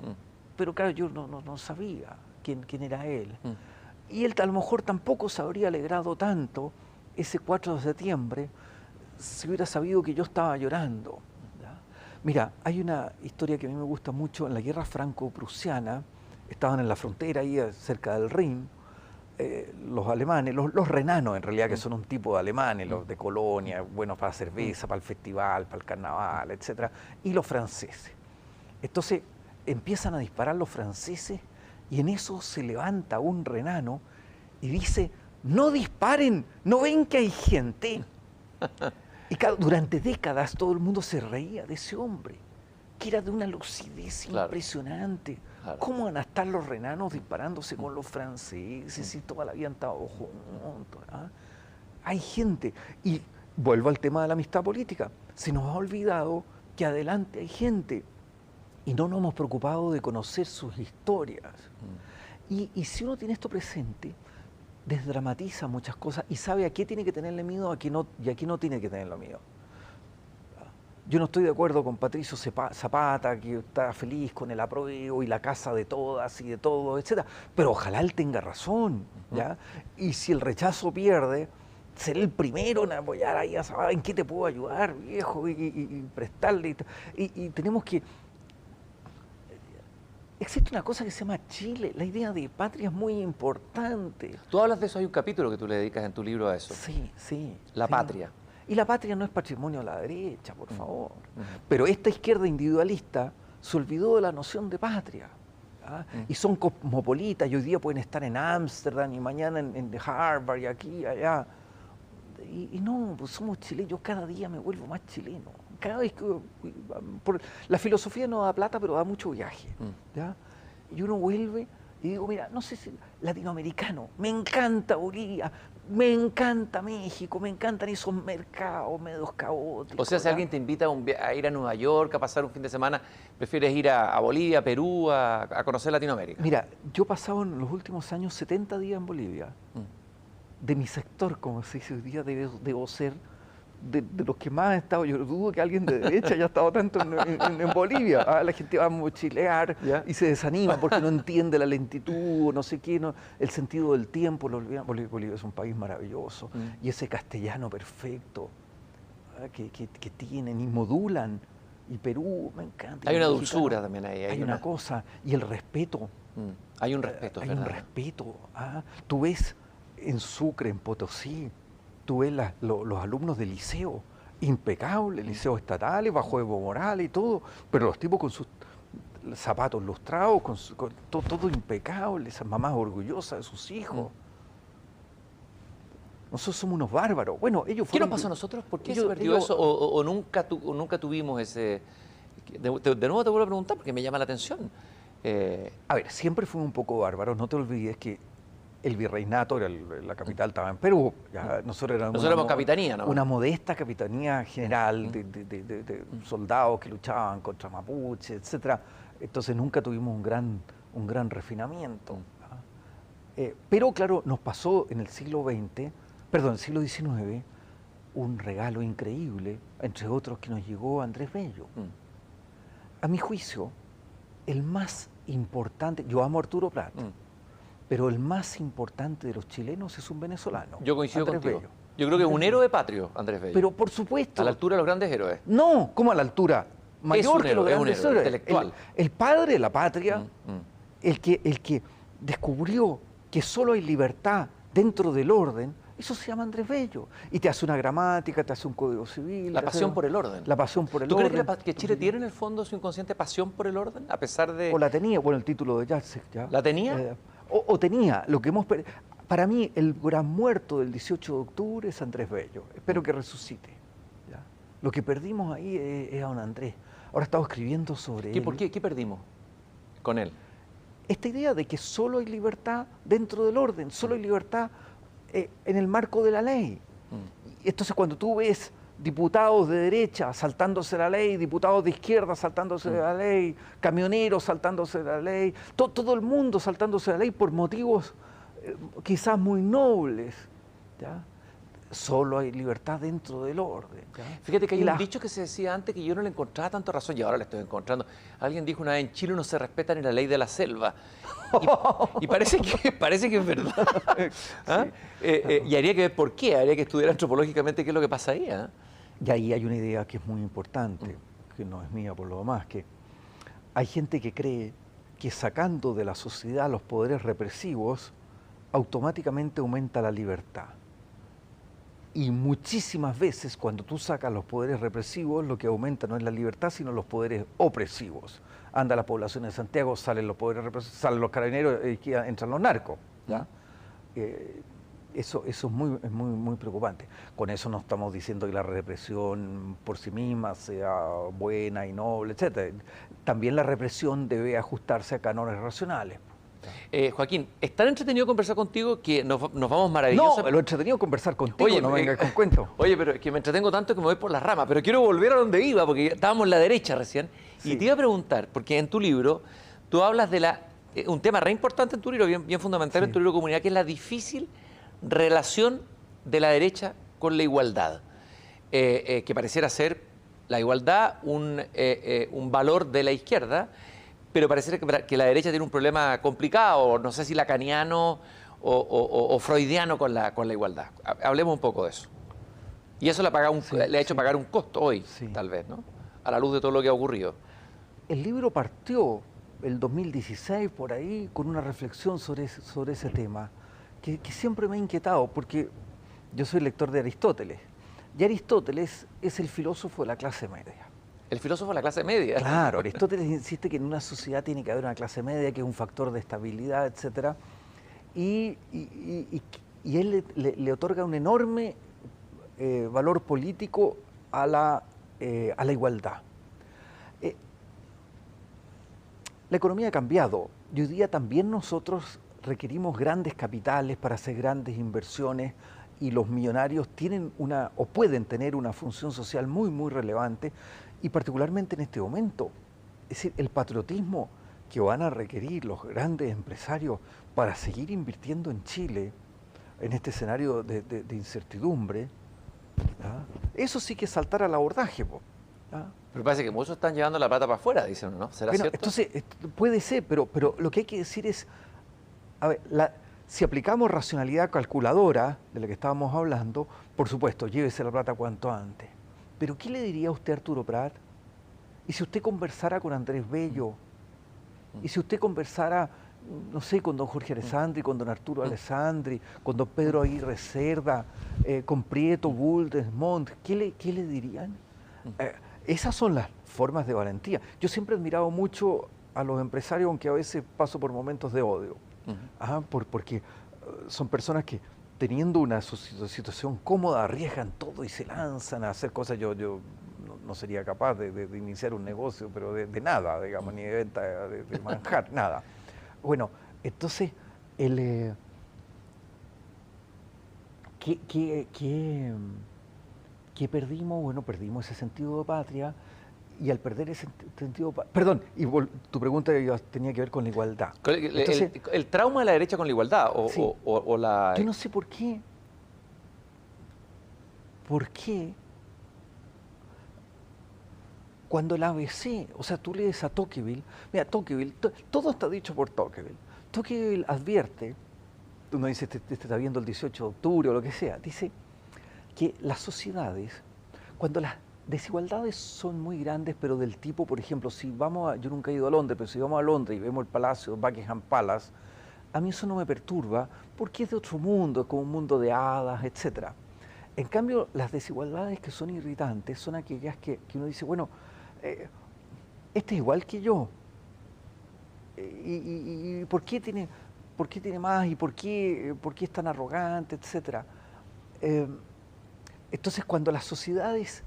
Pero claro, yo no sabía quién era él. Y él a lo mejor tampoco se habría alegrado tanto ese 4 de septiembre si hubiera sabido que yo estaba llorando. ¿Ya? Mira, hay una historia que a mí me gusta mucho. En la guerra franco-prusiana, estaban en la frontera, ahí cerca del Rin, los alemanes, los renanos en realidad, que son un tipo de alemanes, los de Colonia, buenos para la cerveza, para el festival, para el carnaval, etcétera, y los franceses. Entonces empiezan a disparar los franceses y en eso se levanta un renano y dice: no disparen, ¿no ven que hay gente? Y durante décadas todo el mundo se reía de ese hombre, que era de una lucidez impresionante. Claro. ¿Cómo van a estar los renanos disparándose con los franceses y toda la vida han estado juntos? ¿Ah? Hay gente. Y vuelvo al tema de la amistad política. Se nos ha olvidado que adelante hay gente y no nos hemos preocupado de conocer sus historias. Y si uno tiene esto presente, desdramatiza muchas cosas y sabe a qué tiene que tenerle miedo y a qué no tiene que tenerle miedo. Yo no estoy de acuerdo con Patricio Zapata, que está feliz con el apruebo y la casa de todas y de todo, etc. Pero ojalá él tenga razón, ¿ya? Y si el rechazo pierde, seré el primero en apoyar ahí a Zapata. ¿En qué te puedo ayudar, viejo? Y prestarle. Y tenemos que... Existe una cosa que se llama Chile. La idea de patria es muy importante. Tú hablas de eso, hay un capítulo que tú le dedicas en tu libro a eso. Sí, sí. La patria. Y la patria no es patrimonio de la derecha, por favor. Pero esta izquierda individualista se olvidó de la noción de patria. ¿Ah? Y son cosmopolitas y hoy día pueden estar en Ámsterdam y mañana en Harvard y aquí y allá. Y no, pues somos chilenos. Yo cada día me vuelvo más chileno. Cada vez que... la filosofía no da plata, pero da mucho viaje. ¿Ya? Y uno vuelve y digo, mira, no sé si latinoamericano, me encanta Bolivia, me encanta México, me encantan esos mercados medios caóticos. O sea, si alguien te invita a ir a Nueva York, a pasar un fin de semana, ¿prefieres ir a Bolivia, a Perú, a conocer Latinoamérica? Mira, yo he pasado en los últimos años 70 días en Bolivia. De mi sector, como se dice hoy día, debo ser de los que más ha estado. Yo dudo que alguien de derecha haya estado tanto en Bolivia. ¿Ah? La gente va a mochilear y se desanima porque no entiende la lentitud, no sé qué, el sentido del tiempo. Bolivia es un país maravilloso y ese castellano perfecto que tienen y modulan. Y Perú, me encanta. Hay una dulzura también ahí. Hay una cosa, y el respeto. Hay un respeto, hay un respeto. Tú ves en Sucre, en Potosí, tú ves los alumnos del liceo, impecables, liceos estatales, bajo Evo Morales y todo, pero los tipos con sus zapatos lustrados, con todo impecable, esas mamás orgullosas de sus hijos. Nosotros somos unos bárbaros. Bueno, ellos fueron... ¿Qué nos pasó a nosotros? ¿Por qué se perdió eso? ¿O nunca tuvimos ese...? De nuevo te vuelvo a preguntar porque me llama la atención. A ver, siempre fuimos un poco bárbaros. No te olvides que el virreinato, la capital estaba en Perú. Ya, nosotros éramos capitanía, ¿no? Una modesta capitanía general de soldados que luchaban contra Mapuche, etc. Entonces nunca tuvimos un gran refinamiento. Pero claro, nos pasó en el siglo XIX, un regalo increíble, entre otros que nos llegó Andrés Bello. A mi juicio, el más importante, yo amo a Arturo Prat, pero el más importante de los chilenos es un venezolano. Yo coincido Andrés contigo. Bello. Yo creo que es un héroe patrio, Andrés Bello. Pero por supuesto. A la altura de los grandes héroes. No, ¿cómo a la altura? Mayor que los grandes héroes. Intelectual. El padre de la patria, el que descubrió que solo hay libertad dentro del orden, eso se llama Andrés Bello. Y te hace una gramática, te hace un código civil. La pasión por el orden. La pasión por el orden. ¿Tú crees que Chile tiene en el fondo su inconsciente pasión por el orden? A pesar de... O la tenía, bueno, el título de Jacek, ¿ya? ¿La tenía? O tenía. Lo que hemos... Para mí, el gran muerto del 18 de octubre es Andrés Bello. Espero que resucite. ¿Ya? Lo que perdimos ahí es a don Andrés. Ahora estamos escribiendo sobre él. ¿Por qué? ¿Qué perdimos con él? Esta idea de que solo hay libertad dentro del orden, solo hay libertad en el marco de la ley. Entonces, cuando tú ves diputados de derecha saltándose la ley, diputados de izquierda saltándose la ley, camioneros saltándose la ley, todo el mundo saltándose la ley por motivos quizás muy nobles, ¿ya? Solo hay libertad dentro del orden. ¿Ya? Fíjate que hay un dicho que se decía antes que yo no le encontraba tanto razón y ahora le estoy encontrando. Alguien dijo una vez, en Chile no se respeta ni la ley de la selva. Y parece que es verdad. ¿Ah? Sí. Y habría que ver por qué, habría que estudiar antropológicamente qué es lo que pasa ahí. ¿Ah? Y ahí hay una idea que es muy importante, que no es mía por lo demás, que hay gente que cree que sacando de la sociedad los poderes represivos, automáticamente aumenta la libertad. Y muchísimas veces cuando tú sacas los poderes represivos, lo que aumenta no es la libertad, sino los poderes opresivos. Anda la población de Santiago, salen los poderes represivos, salen los carabineros, entran los narcos. ¿Ya? Eso es muy preocupante. Con eso no estamos diciendo que la represión por sí misma sea buena y noble, etc. También la represión debe ajustarse a cánones racionales. Joaquín, es tan entretenido conversar contigo que nos vamos maravillosos. No, lo entretenido conversar contigo, oye, no vengas con cuentos. Oye, pero es que me entretengo tanto que me voy por las ramas, pero quiero volver a donde iba, porque estábamos en la derecha recién, sí. Y te iba a preguntar, porque en tu libro tú hablas de un tema re importante en tu libro, bien fundamental, sí, en tu libro Comunidad, que es la difícil relación de la derecha con la igualdad, que pareciera ser la igualdad un valor de la izquierda, pero parece que la derecha tiene un problema complicado, no sé si lacaniano o freudiano con la igualdad. Hablemos un poco de eso. Y eso le ha hecho pagar un costo hoy, tal vez, ¿no? A la luz de todo lo que ha ocurrido. El libro partió el 2016, por ahí, con una reflexión sobre ese tema, que siempre me ha inquietado, porque yo soy lector de Aristóteles, y Aristóteles es el filósofo de la clase media. El filósofo de la clase media. Claro, Aristóteles insiste que en una sociedad tiene que haber una clase media, que es un factor de estabilidad, etc. Y él le otorga un enorme valor político a la igualdad. La economía ha cambiado y hoy día también nosotros requerimos grandes capitales para hacer grandes inversiones, y los millonarios tienen o pueden tener una función social muy relevante, y particularmente en este momento. Es decir, el patriotismo que van a requerir los grandes empresarios para seguir invirtiendo en Chile, en este escenario de incertidumbre, ¿ya? Eso sí que es saltar al abordaje, ¿ya? Pero parece que muchos están llevando la plata para afuera, dicen, ¿no? ¿Será cierto? Entonces, puede ser, pero lo que hay que decir es, a ver, si aplicamos racionalidad calculadora, de la que estábamos hablando, por supuesto, llévese la plata cuanto antes. Pero ¿qué le diría a usted a Arturo Prat? ¿Y si usted conversara con Andrés Bello? ¿Y si usted conversara, no sé, con don Jorge Alessandri, con don Arturo Alessandri, con don Pedro Aguirre Cerda, con Prieto, Bull, Desmond? ¿Qué le dirían? Esas son las formas de valentía. Yo siempre he admirado mucho a los empresarios, aunque a veces paso por momentos de odio. Porque son personas que, teniendo una situación cómoda, arriesgan todo y se lanzan a hacer cosas. Yo no sería capaz de iniciar un negocio, pero de nada, digamos, ni de venta de manjar, nada. Bueno, entonces, ¿qué perdimos? Bueno, perdimos ese sentido de patria. Y al perder ese sentido... Perdón, y tu pregunta tenía que ver con la igualdad. Entonces, ¿el trauma de la derecha con la igualdad? O la... Yo no sé por qué. ¿Por qué? Cuando el ABC, o sea, tú lees a Tocqueville, mira, Tocqueville, todo está dicho por Tocqueville. Tocqueville advierte, uno dice, te está viendo el 18 de octubre o lo que sea, dice que las sociedades, cuando las desigualdades son muy grandes, pero del tipo, por ejemplo, yo nunca he ido a Londres, pero si vamos a Londres y vemos el palacio, Buckingham Palace, a mí eso no me perturba, porque es de otro mundo, es como un mundo de hadas, etc. En cambio, las desigualdades que son irritantes son aquellas que uno dice, bueno, este es igual que yo, y ¿por qué tiene más? ¿Y por qué es tan arrogante? Etcétera. Entonces, cuando las sociedades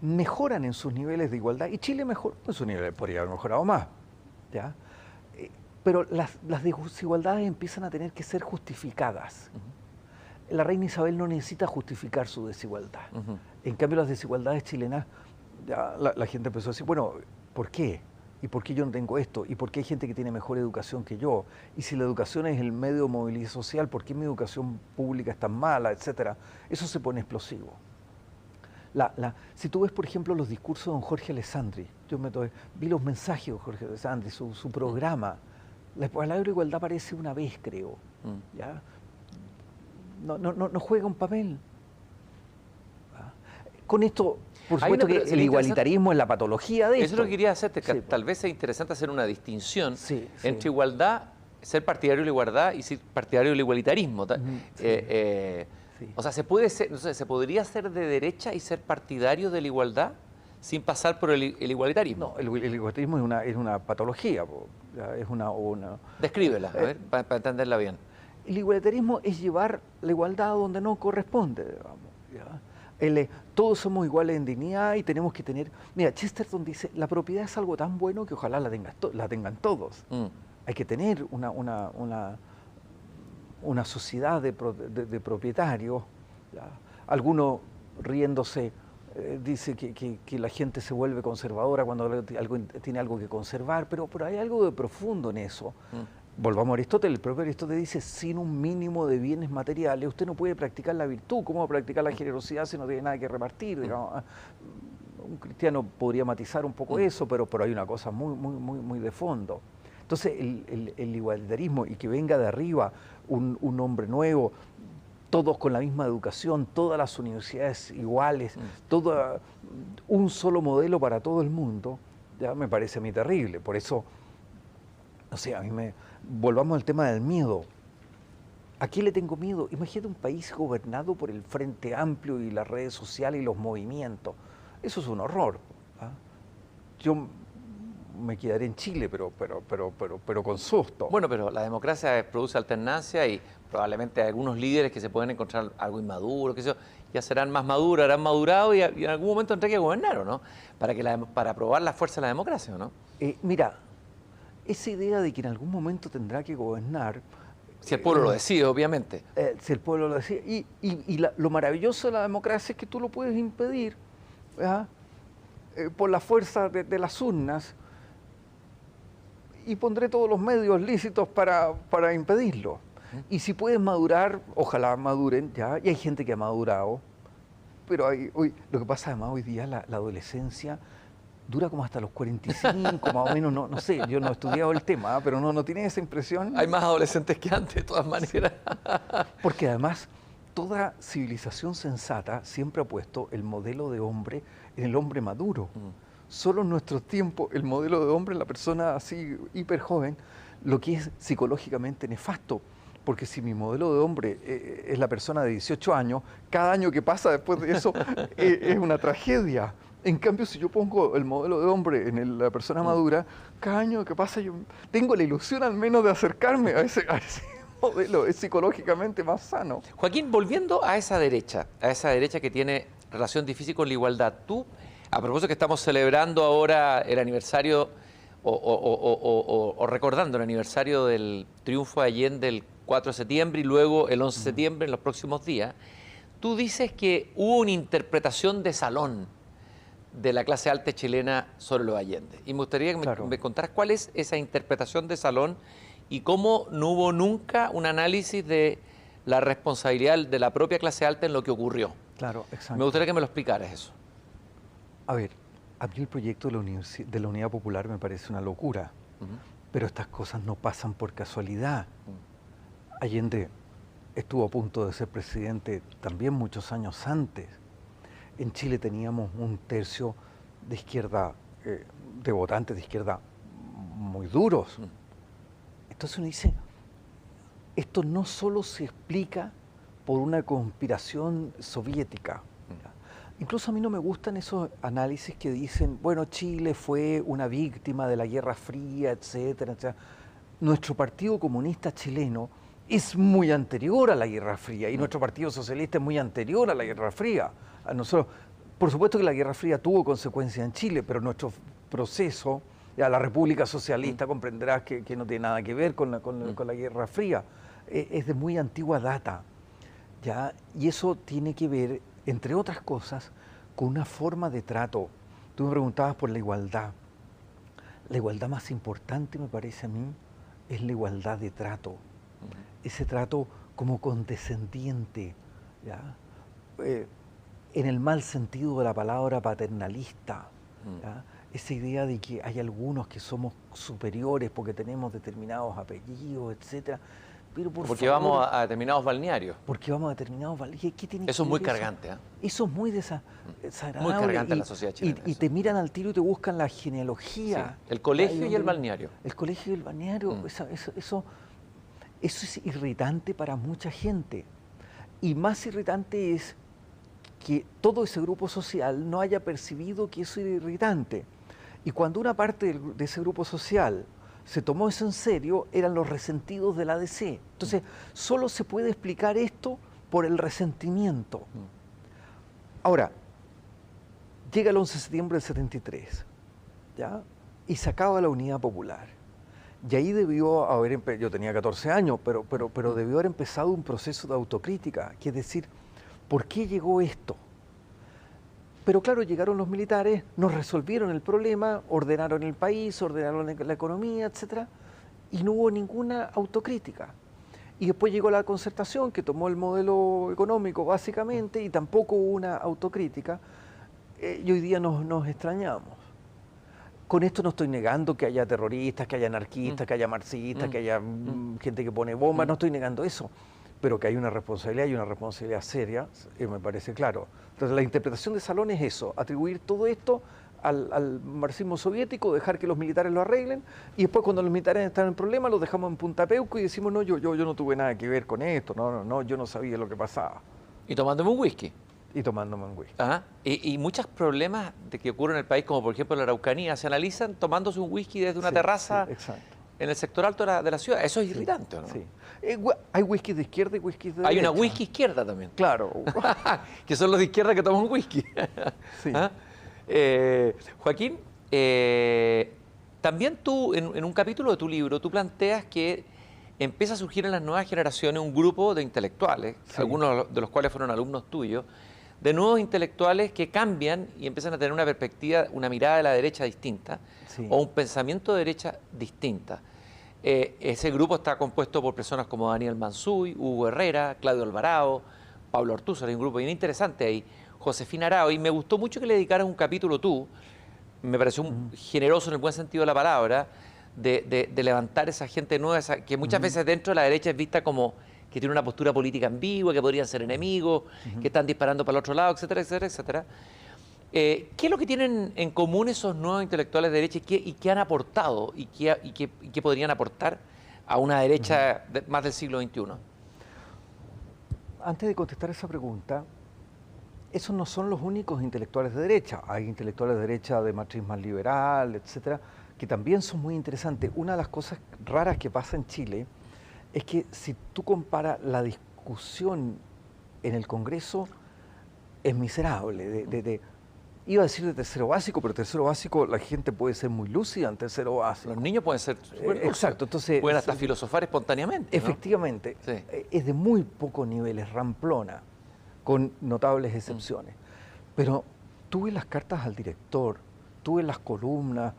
mejoran en sus niveles de igualdad, y Chile mejoró en su nivel, podría haber mejorado más, ¿ya? Pero las desigualdades empiezan a tener que ser justificadas. La reina Isabel no necesita justificar su desigualdad. En cambio, las desigualdades chilenas, ya la gente empezó a decir, bueno, ¿por qué? ¿Y por qué yo no tengo esto? ¿Y por qué hay gente que tiene mejor educación que yo? Y si la educación es el medio de movilidad social, ¿por qué mi educación pública es tan mala? Etcétera. Eso se pone explosivo. Si tú ves, por ejemplo, los discursos de don Jorge Alessandri, vi los mensajes de Jorge Alessandri, su programa, la palabra igualdad aparece una vez, creo. ¿Ya? No juega un papel. Con esto, por supuesto que el igualitarismo es la patología de esto. Eso es lo que quería hacerte, que tal vez sea interesante hacer una distinción entre igualdad ser partidario de la igualdad y ser partidario del igualitarismo. Sí. O sea, ¿se podría ser de derecha y ser partidario de la igualdad sin pasar por el igualitarismo? No, el igualitarismo es una patología, es una. Descríbela, a ver, para entenderla bien. El igualitarismo es llevar la igualdad donde no corresponde, digamos. ¿Ya? Todos somos iguales en dignidad y tenemos que tener... Mira, Chesterton dice, la propiedad es algo tan bueno que ojalá la tengan todos. Hay que tener una sociedad de propietarios. ¿Ya? Alguno riéndose dice que la gente se vuelve conservadora cuando tiene algo que conservar, pero hay algo de profundo en eso. Volvamos a Aristóteles, el propio Aristóteles dice, sin un mínimo de bienes materiales usted no puede practicar la virtud. ¿Cómo va a practicar la generosidad si no tiene nada que repartir? Digamos? Un cristiano podría matizar un poco eso, pero hay una cosa muy de fondo. Entonces el igualitarismo y que venga de arriba un hombre nuevo, todos con la misma educación, todas las universidades iguales, un solo modelo para todo el mundo, ya me parece a mí terrible. Por eso, no sé, volvamos al tema del miedo. ¿A qué le tengo miedo? Imagínate un país gobernado por el Frente Amplio y las redes sociales y los movimientos. Eso es un horror. ¿Ah? Yo me quedaré en Chile, pero con susto. Bueno, pero la democracia produce alternancia y probablemente algunos líderes que se pueden encontrar algo inmaduros, que ya serán más maduros, habrán madurado y en algún momento tendrán que gobernar, ¿o no? Para probar la fuerza de la democracia, ¿o no? Mira, esa idea de que en algún momento tendrá que gobernar... Si el pueblo lo decide, obviamente. Si el pueblo lo decide. Lo maravilloso de la democracia es que tú lo puedes impedir por la fuerza de las urnas, y pondré todos los medios lícitos para impedirlo. Y si puedes madurar, ojalá maduren, ya, y hay gente que ha madurado, pero lo que pasa además hoy día, la adolescencia dura como hasta los 45, más o menos, no sé, yo no he estudiado el tema, pero no tiene esa impresión. Hay más adolescentes que antes, de todas maneras. Porque además, toda civilización sensata siempre ha puesto el modelo de hombre en el hombre maduro. Solo en nuestros tiempos el modelo de hombre, la persona así hiper joven, lo que es psicológicamente nefasto. Porque si mi modelo de hombre es la persona de 18 años, cada año que pasa después de eso es una tragedia. En cambio, si yo pongo el modelo de hombre en la persona madura, cada año que pasa yo tengo la ilusión al menos de acercarme a ese modelo, es psicológicamente más sano. Joaquín, volviendo a esa derecha que tiene relación difícil con la igualdad, tú, a propósito que estamos celebrando ahora el aniversario o recordando el aniversario del triunfo de Allende el 4 de septiembre y luego el 11 de septiembre en los próximos días, tú dices que hubo una interpretación de salón de la clase alta chilena sobre los Allende. Y me gustaría que me contaras cuál es esa interpretación de salón y cómo no hubo nunca un análisis de la responsabilidad de la propia clase alta en lo que ocurrió. Claro, exacto. Me gustaría que me lo explicaras eso. A ver, a mí el proyecto de la Unidad Popular me parece una locura, pero estas cosas no pasan por casualidad. Allende estuvo a punto de ser presidente también muchos años antes. En Chile teníamos un tercio de izquierda, de votantes de izquierda muy duros. Entonces uno dice, esto no solo se explica por una conspiración soviética. Incluso a mí no me gustan esos análisis que dicen, bueno, Chile fue una víctima de la Guerra Fría, etcétera, etcétera. Nuestro Partido Comunista Chileno es muy anterior a la Guerra Fría y nuestro Partido Socialista es muy anterior a la Guerra Fría. A nosotros, por supuesto que la Guerra Fría tuvo consecuencias en Chile, pero nuestro proceso, ya la República Socialista, comprenderás que no tiene nada que ver con la Guerra Fría, es de muy antigua data, ¿ya? Y eso tiene que ver, entre otras cosas, con una forma de trato. Tú me preguntabas por la igualdad. La igualdad más importante, me parece a mí, es la igualdad de trato. Ese trato como condescendiente, ¿ya? En el mal sentido de la palabra paternalista, ¿ya? Esa idea de que hay algunos que somos superiores porque tenemos determinados apellidos, etcétera. Pero porque vamos a determinados balnearios. Porque vamos a determinados balnearios. ¿Qué tiene eso que es muy ver cargante. Eso es muy desagradable. Muy cargante en la sociedad chilena. Y te miran al tiro y te buscan la genealogía. Sí. El colegio y el balneario. El colegio y el balneario, eso Eso es irritante para mucha gente. Y más irritante es que todo ese grupo social no haya percibido que eso era irritante. Y cuando una parte de ese grupo social se tomó eso en serio, eran los resentidos del ADC. Entonces, solo se puede explicar esto por el resentimiento. Ahora, llega el 11 de septiembre del 73, ¿ya? Y se acaba la Unidad Popular. Y ahí debió haber, yo tenía 14 años, pero debió haber empezado un proceso de autocrítica, que es decir, ¿por qué llegó esto? Pero claro, llegaron los militares, nos resolvieron el problema, ordenaron el país, ordenaron la economía, etc. Y no hubo ninguna autocrítica. Y después llegó la Concertación, que tomó el modelo económico básicamente, y tampoco hubo una autocrítica. Y hoy día nos extrañamos. Con esto no estoy negando que haya terroristas, que haya anarquistas, que haya marxistas, que haya gente que pone bombas, no estoy negando eso. Pero que hay una responsabilidad y una responsabilidad seria, me parece claro. Entonces la interpretación de Salón es eso, atribuir todo esto al marxismo soviético, dejar que los militares lo arreglen, y después cuando los militares están en problemas los dejamos en Punta Peuco y decimos, no, yo no tuve nada que ver con esto, no, yo no sabía lo que pasaba. Y tomándome un whisky. Y tomándome un whisky. Ajá. Y muchos problemas de que ocurren en el país, como por ejemplo la Araucanía, se analizan tomándose un whisky desde una terraza en el sector alto de la ciudad. Eso es irritante, ¿o no? Sí. Hay whisky de izquierda y whisky de derecha. Hay una whisky izquierda también. Claro. Que son los de izquierda que toman whisky. Sí. ¿Ah? Joaquín, también tú, en un capítulo de tu libro, tú planteas que empieza a surgir en las nuevas generaciones un grupo de intelectuales, algunos de los cuales fueron alumnos tuyos, de nuevos intelectuales que cambian y empiezan a tener una perspectiva, una mirada de la derecha distinta, o un pensamiento de derecha distinta. Ese grupo está compuesto por personas como Daniel Mansuy, Hugo Herrera, Claudio Alvarado, Pablo Ortúzar, hay un grupo bien interesante ahí, Josefina Arao, y me gustó mucho que le dedicaras un capítulo tú, me pareció generoso en el buen sentido de la palabra, de levantar esa gente nueva, que muchas veces dentro de la derecha es vista como que tiene una postura política ambigua, que podrían ser enemigos, que están disparando para el otro lado, etcétera, etcétera, etcétera. ¿Qué es lo que tienen en común esos nuevos intelectuales de derecha y qué han aportado y qué podrían aportar a una derecha más del siglo XXI? Antes de contestar esa pregunta, esos no son los únicos intelectuales de derecha. Hay intelectuales de derecha de matriz más liberal, etcétera, que también son muy interesantes. Una de las cosas raras que pasa en Chile es que si tú comparas la discusión en el Congreso, es miserable. Iba a decir de tercero básico, pero tercero básico la gente puede ser muy lúcida en tercero básico. Los niños pueden ser exacto, entonces pueden hasta filosofar espontáneamente, ¿no? Efectivamente, es de muy pocos niveles, ramplona, con notables excepciones. Pero tú ves las cartas al director, tú ves las columnas,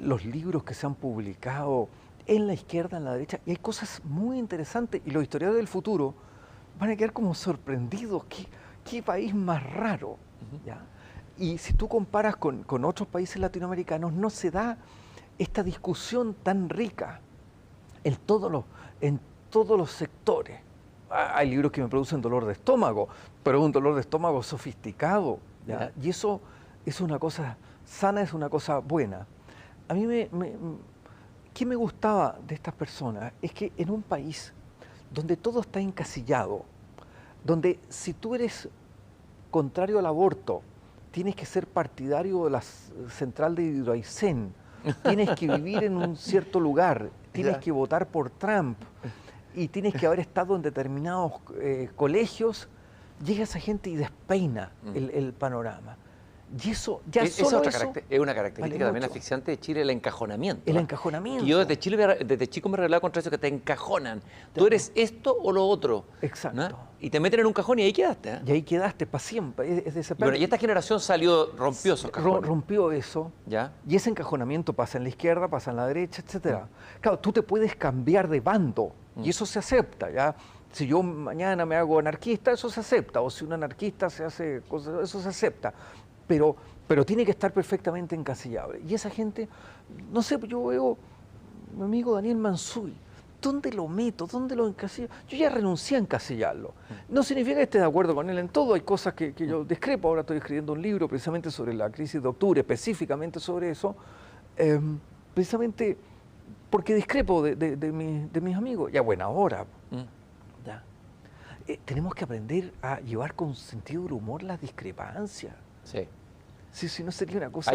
los libros que se han publicado en la izquierda, en la derecha, y hay cosas muy interesantes, y los historiadores del futuro van a quedar como sorprendidos. ¿Qué país más raro? ¿Ya? Y si tú comparas con otros países latinoamericanos, no se da esta discusión tan rica en todos los sectores. Hay libros que me producen dolor de estómago, pero es un dolor de estómago sofisticado, ¿ya? Y eso es una cosa sana, es una cosa buena. A mí ¿qué me gustaba de estas personas? Es que en un país donde todo está encasillado, donde si tú eres contrario al aborto, tienes que ser partidario de la central de Hidroaicén, tienes que vivir en un cierto lugar, tienes que votar por Trump y tienes que haber estado en determinados colegios, llega esa gente y despeina el panorama. Y eso, ya solo eso... Es una característica también asfixiante de Chile, el encajonamiento. El encajonamiento. Y yo desde chico me rebelaba contra eso, que te encajonan. Tú eres esto o lo otro. Exacto. ¿No? Y te meten en un cajón y ahí quedaste. Y ahí quedaste para siempre. Y esta generación rompió esos cajones. Rompió eso. ¿Ya? Y ese encajonamiento pasa en la izquierda, pasa en la derecha, etcétera. Claro, tú te puedes cambiar de bando y eso se acepta, ¿ya? Si yo mañana me hago anarquista, eso se acepta. O si un anarquista se hace cosas, eso se acepta. Pero tiene que estar perfectamente encasillable. Y esa gente, no sé, yo veo a mi amigo Daniel Mansuy, ¿dónde lo meto? ¿Dónde lo encasillo? Yo ya renuncié a encasillarlo. No significa que esté de acuerdo con él en todo, hay cosas que yo discrepo. Ahora estoy escribiendo un libro precisamente sobre la crisis de octubre, específicamente sobre eso, precisamente porque discrepo de mis amigos. Ya buena hora. Ya. Tenemos que aprender a llevar con sentido del humor las discrepancias. Sí. Sí, no sería una cosa...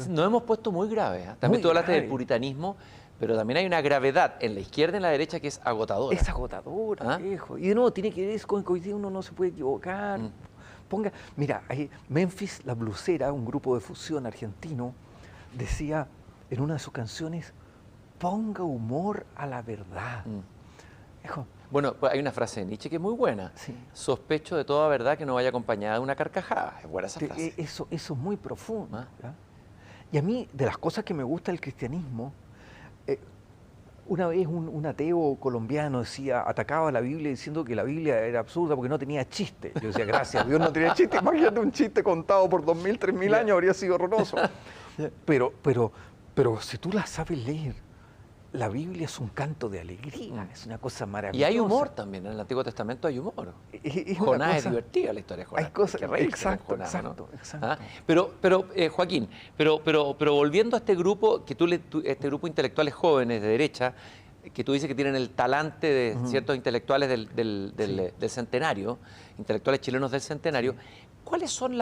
Nos hemos puesto muy graves. También tú hablaste del puritanismo, pero también hay una gravedad en la izquierda y en la derecha que es agotadora. Es agotadora, viejo. Y de nuevo tiene que ver con que hoy día uno no se puede equivocar. Mira, Memphis La Blusera, un grupo de fusión argentino, decía en una de sus canciones, ponga humor a la verdad. Viejo, bueno, pues hay una frase de Nietzsche que es muy buena. Sí. Sospecho de toda verdad que no vaya acompañada de una carcajada. Es buena esa frase. Eso es muy profundo. Y a mí, de las cosas que me gusta del cristianismo, una vez un ateo colombiano atacaba a la Biblia diciendo que la Biblia era absurda porque no tenía chiste. Yo decía, gracias, Dios no tenía chiste. Imagínate un chiste contado por 2000, 3000 años, habría sido horroroso. Pero si tú la sabes leer, la Biblia es un canto de alegría, es una cosa maravillosa. Y hay humor también, en el Antiguo Testamento hay humor. Jonás es divertida la historia de Jonás. Hay cosas, exacto. Pero Joaquín, pero volviendo a este grupo, este grupo de intelectuales jóvenes de derecha, que tú dices que tienen el talante de ciertos intelectuales del centenario, intelectuales chilenos del centenario, ¿cuáles son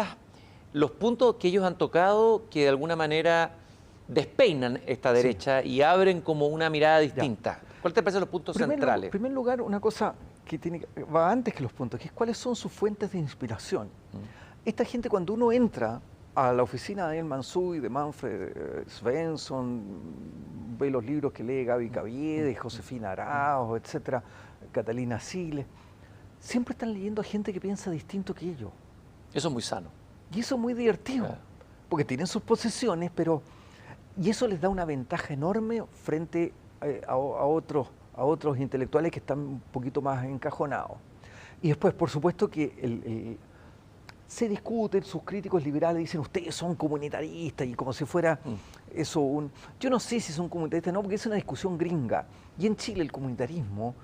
los puntos que ellos han tocado que de alguna manera despeinan esta derecha y abren como una mirada distinta? ¿Cuál te parecen los puntos centrales? En primer lugar, una cosa que va antes que los puntos, que es cuáles son sus fuentes de inspiración. Esta gente, cuando uno entra a la oficina de Daniel Mansuy, de Manfred Svensson, ve los libros que lee Gaby Caviedes, Josefina Arauz, etcétera, Catalina Siles, siempre están leyendo a gente que piensa distinto que ellos. Eso es muy sano. Y eso es muy divertido, porque tienen sus posiciones, y eso les da una ventaja enorme frente a otros intelectuales que están un poquito más encajonados. Y después, por supuesto que se discuten, sus críticos liberales dicen, ustedes son comunitaristas, y como si fuera eso yo no sé si son comunitaristas, no, porque es una discusión gringa. Y en Chile el comunitarismo,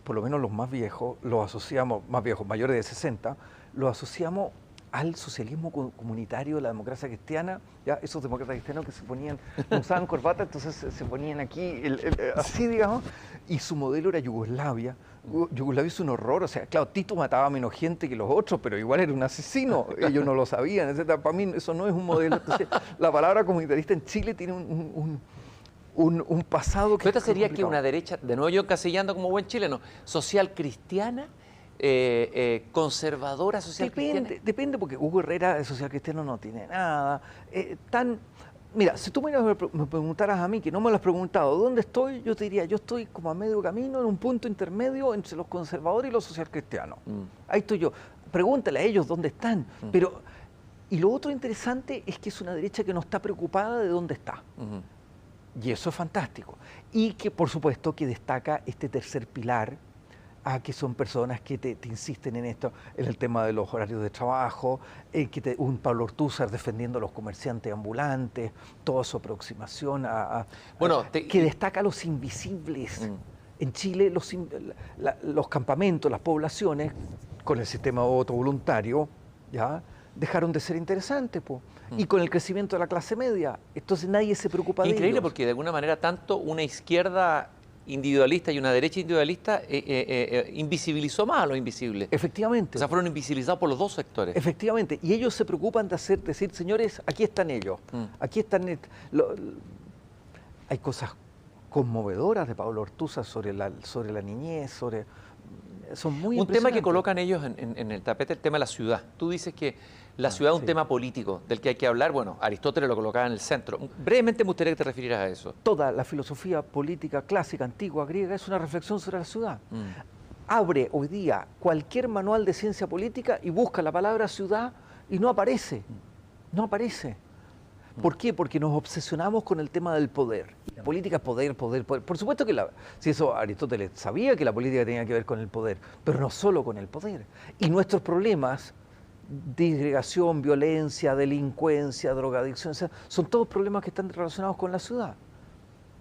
por lo menos los más viejos, los asociamos, más viejos, mayores de 60, los asociamos al socialismo comunitario de la democracia cristiana, ya esos demócratas cristianos que se ponían, no usaban corbata, entonces se ponían aquí, así digamos, y su modelo era Yugoslavia. Yugoslavia es un horror, o sea, claro, Tito mataba menos gente que los otros, pero igual era un asesino, ellos no lo sabían, etc. Para mí eso no es un modelo. Entonces, la palabra comunitarista en Chile tiene un pasado que... Pero esta sería que una derecha, de nuevo yo encasillando como buen chileno, social cristiana, conservadora social cristiana. Depende, porque Hugo Herrera de social cristiano no tiene nada. Mira, si tú me preguntaras a mí, que no me lo has preguntado, ¿dónde estoy? Yo te diría, yo estoy como a medio camino, en un punto intermedio entre los conservadores y los social cristianos. Ahí estoy yo. Pregúntale a ellos dónde están. Y lo otro interesante es que es una derecha que no está preocupada de dónde está. Y eso es fantástico. Y que, por supuesto, que destaca este tercer pilar, que son personas que te insisten en esto, en el tema de los horarios de trabajo, un Pablo Ortúzar defendiendo a los comerciantes ambulantes, toda su aproximación que destaca a los invisibles. En Chile los campamentos, las poblaciones, con el sistema de voto voluntario, ¿ya?, dejaron de ser interesantes, y con el crecimiento de la clase media, entonces nadie se preocupa de ellos. Increíble, porque de alguna manera tanto una izquierda individualista y una derecha individualista invisibilizó más a los invisibles. Efectivamente. O sea, fueron invisibilizados por los dos sectores. Efectivamente. Y ellos se preocupan de decir, señores, aquí están ellos. Aquí están... Hay cosas conmovedoras de Pablo Ortúzar sobre la niñez, son muy un tema que colocan ellos en el tapete, el tema de la ciudad. Tú dices que la ciudad es un tema político del que hay que hablar. Bueno, Aristóteles lo colocaba en el centro. Brevemente me gustaría que te refirieras a eso. Toda la filosofía política clásica, antigua, griega, es una reflexión sobre la ciudad. Abre hoy día cualquier manual de ciencia política y busca la palabra ciudad y no aparece. No aparece. ¿Por qué? Porque nos obsesionamos con el tema del poder. La política es poder, poder, poder. Por supuesto que si eso Aristóteles sabía que la política tenía que ver con el poder, pero no solo con el poder. Y nuestros problemas, disgregación, violencia, delincuencia, drogadicción, son todos problemas que están relacionados con la ciudad.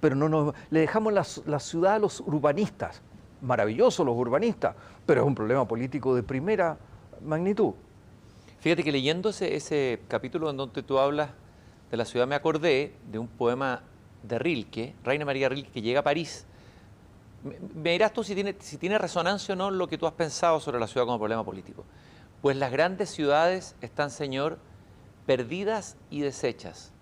Pero le dejamos la ciudad a los urbanistas. Maravillosos los urbanistas, pero es un problema político de primera magnitud. Fíjate que leyendo ese capítulo en donde tú hablas de la ciudad, me acordé de un poema de Rilke, Rainer María Rilke, que llega a París. Me dirás tú si tiene resonancia o no lo que tú has pensado sobre la ciudad como problema político. Pues las grandes ciudades están, señor, perdidas y deshechas,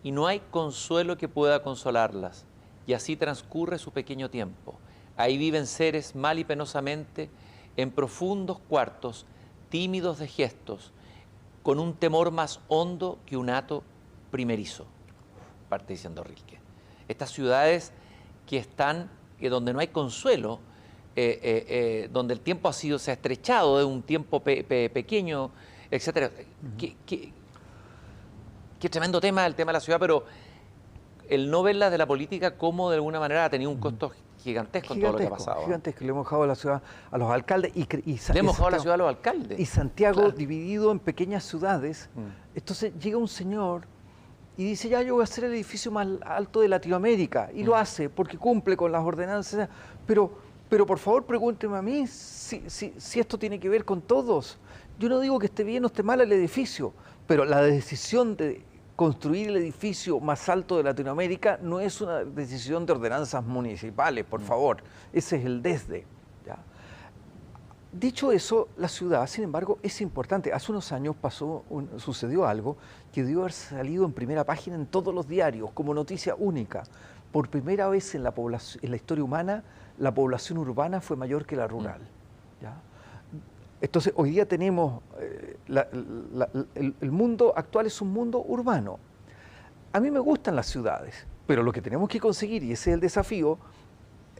y no hay consuelo que pueda consolarlas, y así transcurre su pequeño tiempo. Ahí viven seres mal y penosamente en profundos cuartos, tímidos de gestos, con un temor más hondo que un hato primerizo, parte diciendo Rilke. Estas ciudades que están, donde no hay consuelo, donde el tiempo se ha estrechado de un tiempo pequeño, etcétera. Qué tremendo tema el tema de la ciudad, pero el no verla de la política como de alguna manera ha tenido un costo gigantesco en todo lo que ha pasado. Gigantesco, le hemos dejado la ciudad a los alcaldes le hemos dejado la ciudad a los alcaldes. Y Santiago dividido en pequeñas ciudades. Entonces llega un señor y dice, ya yo voy a hacer el edificio más alto de Latinoamérica. Y lo hace porque cumple con las ordenanzas. Pero por favor pregúnteme a mí si esto tiene que ver con todos. Yo no digo que esté bien o esté mal el edificio, pero la decisión de construir el edificio más alto de Latinoamérica no es una decisión de ordenanzas municipales, por favor. Ese es el desde. ¿Ya? Dicho eso, la ciudad, sin embargo, es importante. Hace unos años sucedió algo que debió haber salido en primera página en todos los diarios, como noticia única. Por primera vez en la historia humana, la población urbana fue mayor que la rural. ¿Ya? Entonces, hoy día tenemos, el mundo actual es un mundo urbano. A mí me gustan las ciudades, pero lo que tenemos que conseguir, y ese es el desafío,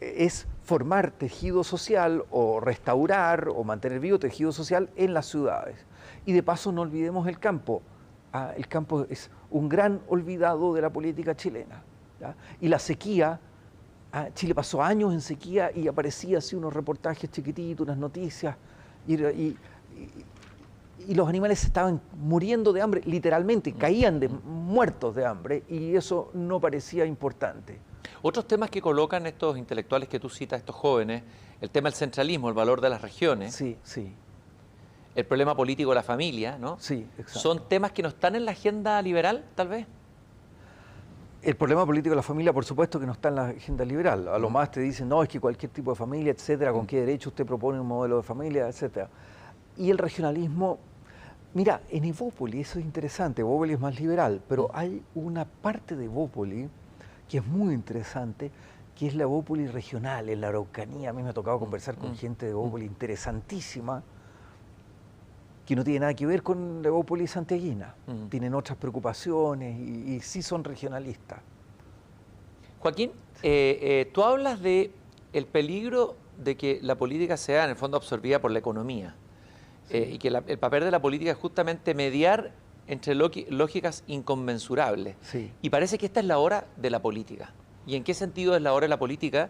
es formar tejido social o restaurar o mantener vivo tejido social en las ciudades. Y de paso no olvidemos el campo. El campo es un gran olvidado de la política chilena. ¿Ya? Y la sequía, Chile pasó años en sequía y aparecía así unos reportajes chiquititos, unas noticias, y los animales estaban muriendo de hambre, literalmente, caían muertos de hambre, y eso no parecía importante. Otros temas que colocan estos intelectuales que tú citas, estos jóvenes, el tema del centralismo, el valor de las regiones, sí, sí, el problema político de la familia, ¿no? Sí, exacto. ¿Son temas que no están en la agenda liberal, tal vez? El problema político de la familia, por supuesto, que no está en la agenda liberal. A lo más te dicen, no, es que cualquier tipo de familia, etcétera, con qué derecho usted propone un modelo de familia, etcétera. Y el regionalismo, mira, en Evópolis, eso es interesante, Evópolis es más liberal, pero hay una parte de Evópolis que es muy interesante, que es la Evópolis regional, en la Araucanía. A mí me ha tocado conversar con gente de Evópolis interesantísima, que no tiene nada que ver con la Evópolis santiaguina. Tienen otras preocupaciones y sí son regionalistas. Joaquín, tú hablas de el peligro de que la política sea en el fondo absorbida por la economía, y que el papel de la política es justamente mediar entre lógicas inconmensurables. Sí. Y parece que esta es la hora de la política. ¿Y en qué sentido es la hora de la política?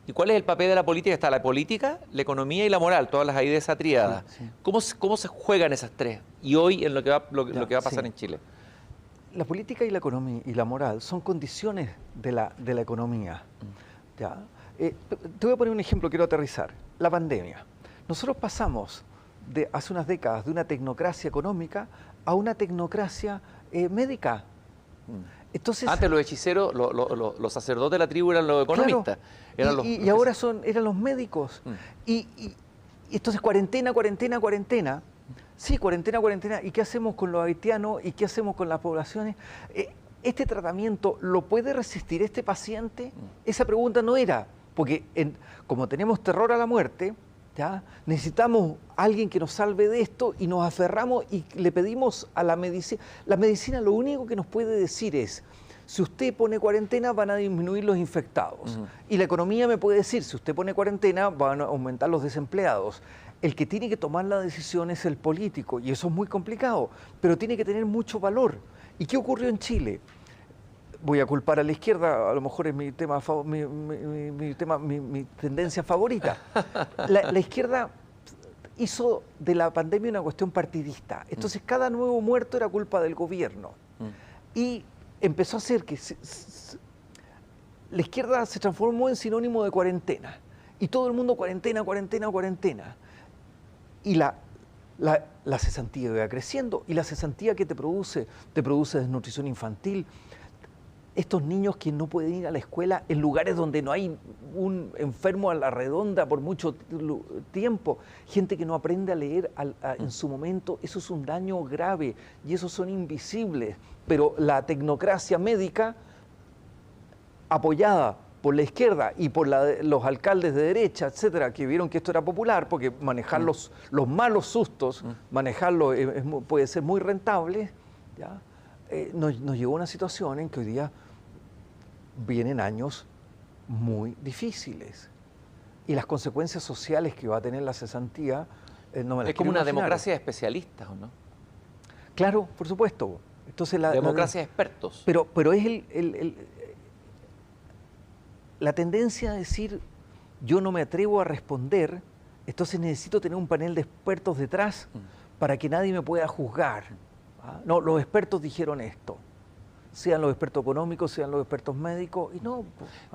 ¿Y cuál es el papel de la política? Está la política, la economía y la moral, todas las ahí de esa tríada. Sí, sí. ¿Cómo se juegan esas tres? Y hoy en lo que va a pasar en Chile. La política y la economía y la moral son condiciones de la economía. ¿Ya? Te voy a poner un ejemplo, quiero aterrizar. La pandemia. Nosotros pasamos hace unas décadas de una tecnocracia económica a una tecnocracia médica. Entonces, antes los hechiceros, los sacerdotes de la tribu eran los economistas. Claro, y ahora eran los médicos. Y entonces cuarentena. Sí, cuarentena. ¿Y qué hacemos con los haitianos? ¿Y qué hacemos con las poblaciones? ¿Este tratamiento lo puede resistir este paciente? Esa pregunta no era, porque como tenemos terror a la muerte, ¿ya? Necesitamos a alguien que nos salve de esto y nos aferramos y le pedimos a la medicina. La medicina lo único que nos puede decir es, si usted pone cuarentena van a disminuir los infectados. Y la economía me puede decir, si usted pone cuarentena van a aumentar los desempleados. El que tiene que tomar la decisión es el político, y eso es muy complicado, pero tiene que tener mucho valor. ¿Y qué ocurrió en Chile? Voy a culpar a la izquierda, a lo mejor es mi tendencia favorita. La izquierda hizo de la pandemia una cuestión partidista. Entonces cada nuevo muerto era culpa del gobierno. Y empezó a hacer que la izquierda se transformó en sinónimo de cuarentena. Y todo el mundo cuarentena. Y la cesantía iba creciendo, y la cesantía que te produce desnutrición infantil, estos niños que no pueden ir a la escuela en lugares donde no hay un enfermo a la redonda por mucho tiempo, gente que no aprende a leer en su momento, eso es un daño grave y esos son invisibles. Pero la tecnocracia médica, apoyada por la izquierda y por los alcaldes de derecha, etcétera, que vieron que esto era popular, porque manejar los malos sustos, manejarlo puede ser muy rentable, ¿ya? Nos llegó a una situación en que hoy día vienen años muy difíciles y las consecuencias sociales que va a tener la cesantía no me las Es como quiero una imaginar. democracia de especialistas, ¿o no? Claro, por supuesto. Entonces Democracia de expertos. Pero es la tendencia a decir yo no me atrevo a responder, entonces necesito tener un panel de expertos detrás para que nadie me pueda juzgar. No, los expertos dijeron esto, sean los expertos económicos, sean los expertos médicos, y no.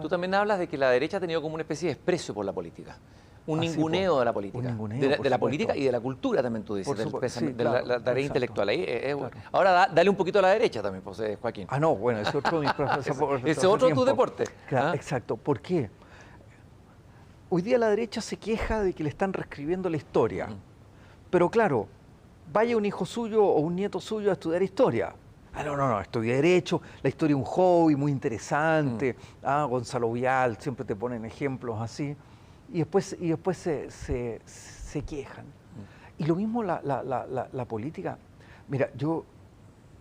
Tú también hablas de que la derecha ha tenido como una especie de desprecio por la política, un ninguneo de la política, un ninguneo, de la política y de la cultura también, tú dices, sí, de la tarea exacto, intelectual. claro. Ahora dale un poquito a la derecha también, pues, Joaquín. No, bueno, ese es otro de mis profesores. Ese es otro de tu deporte. Claro, exacto. ¿Por qué? Hoy día la derecha se queja de que le están reescribiendo la historia, pero claro, vaya un hijo suyo o un nieto suyo a estudiar historia. No, estudié Derecho, la historia es un hobby muy interesante. Gonzalo Vial, siempre te ponen ejemplos así. Y después se quejan. Y lo mismo la política. Mira, yo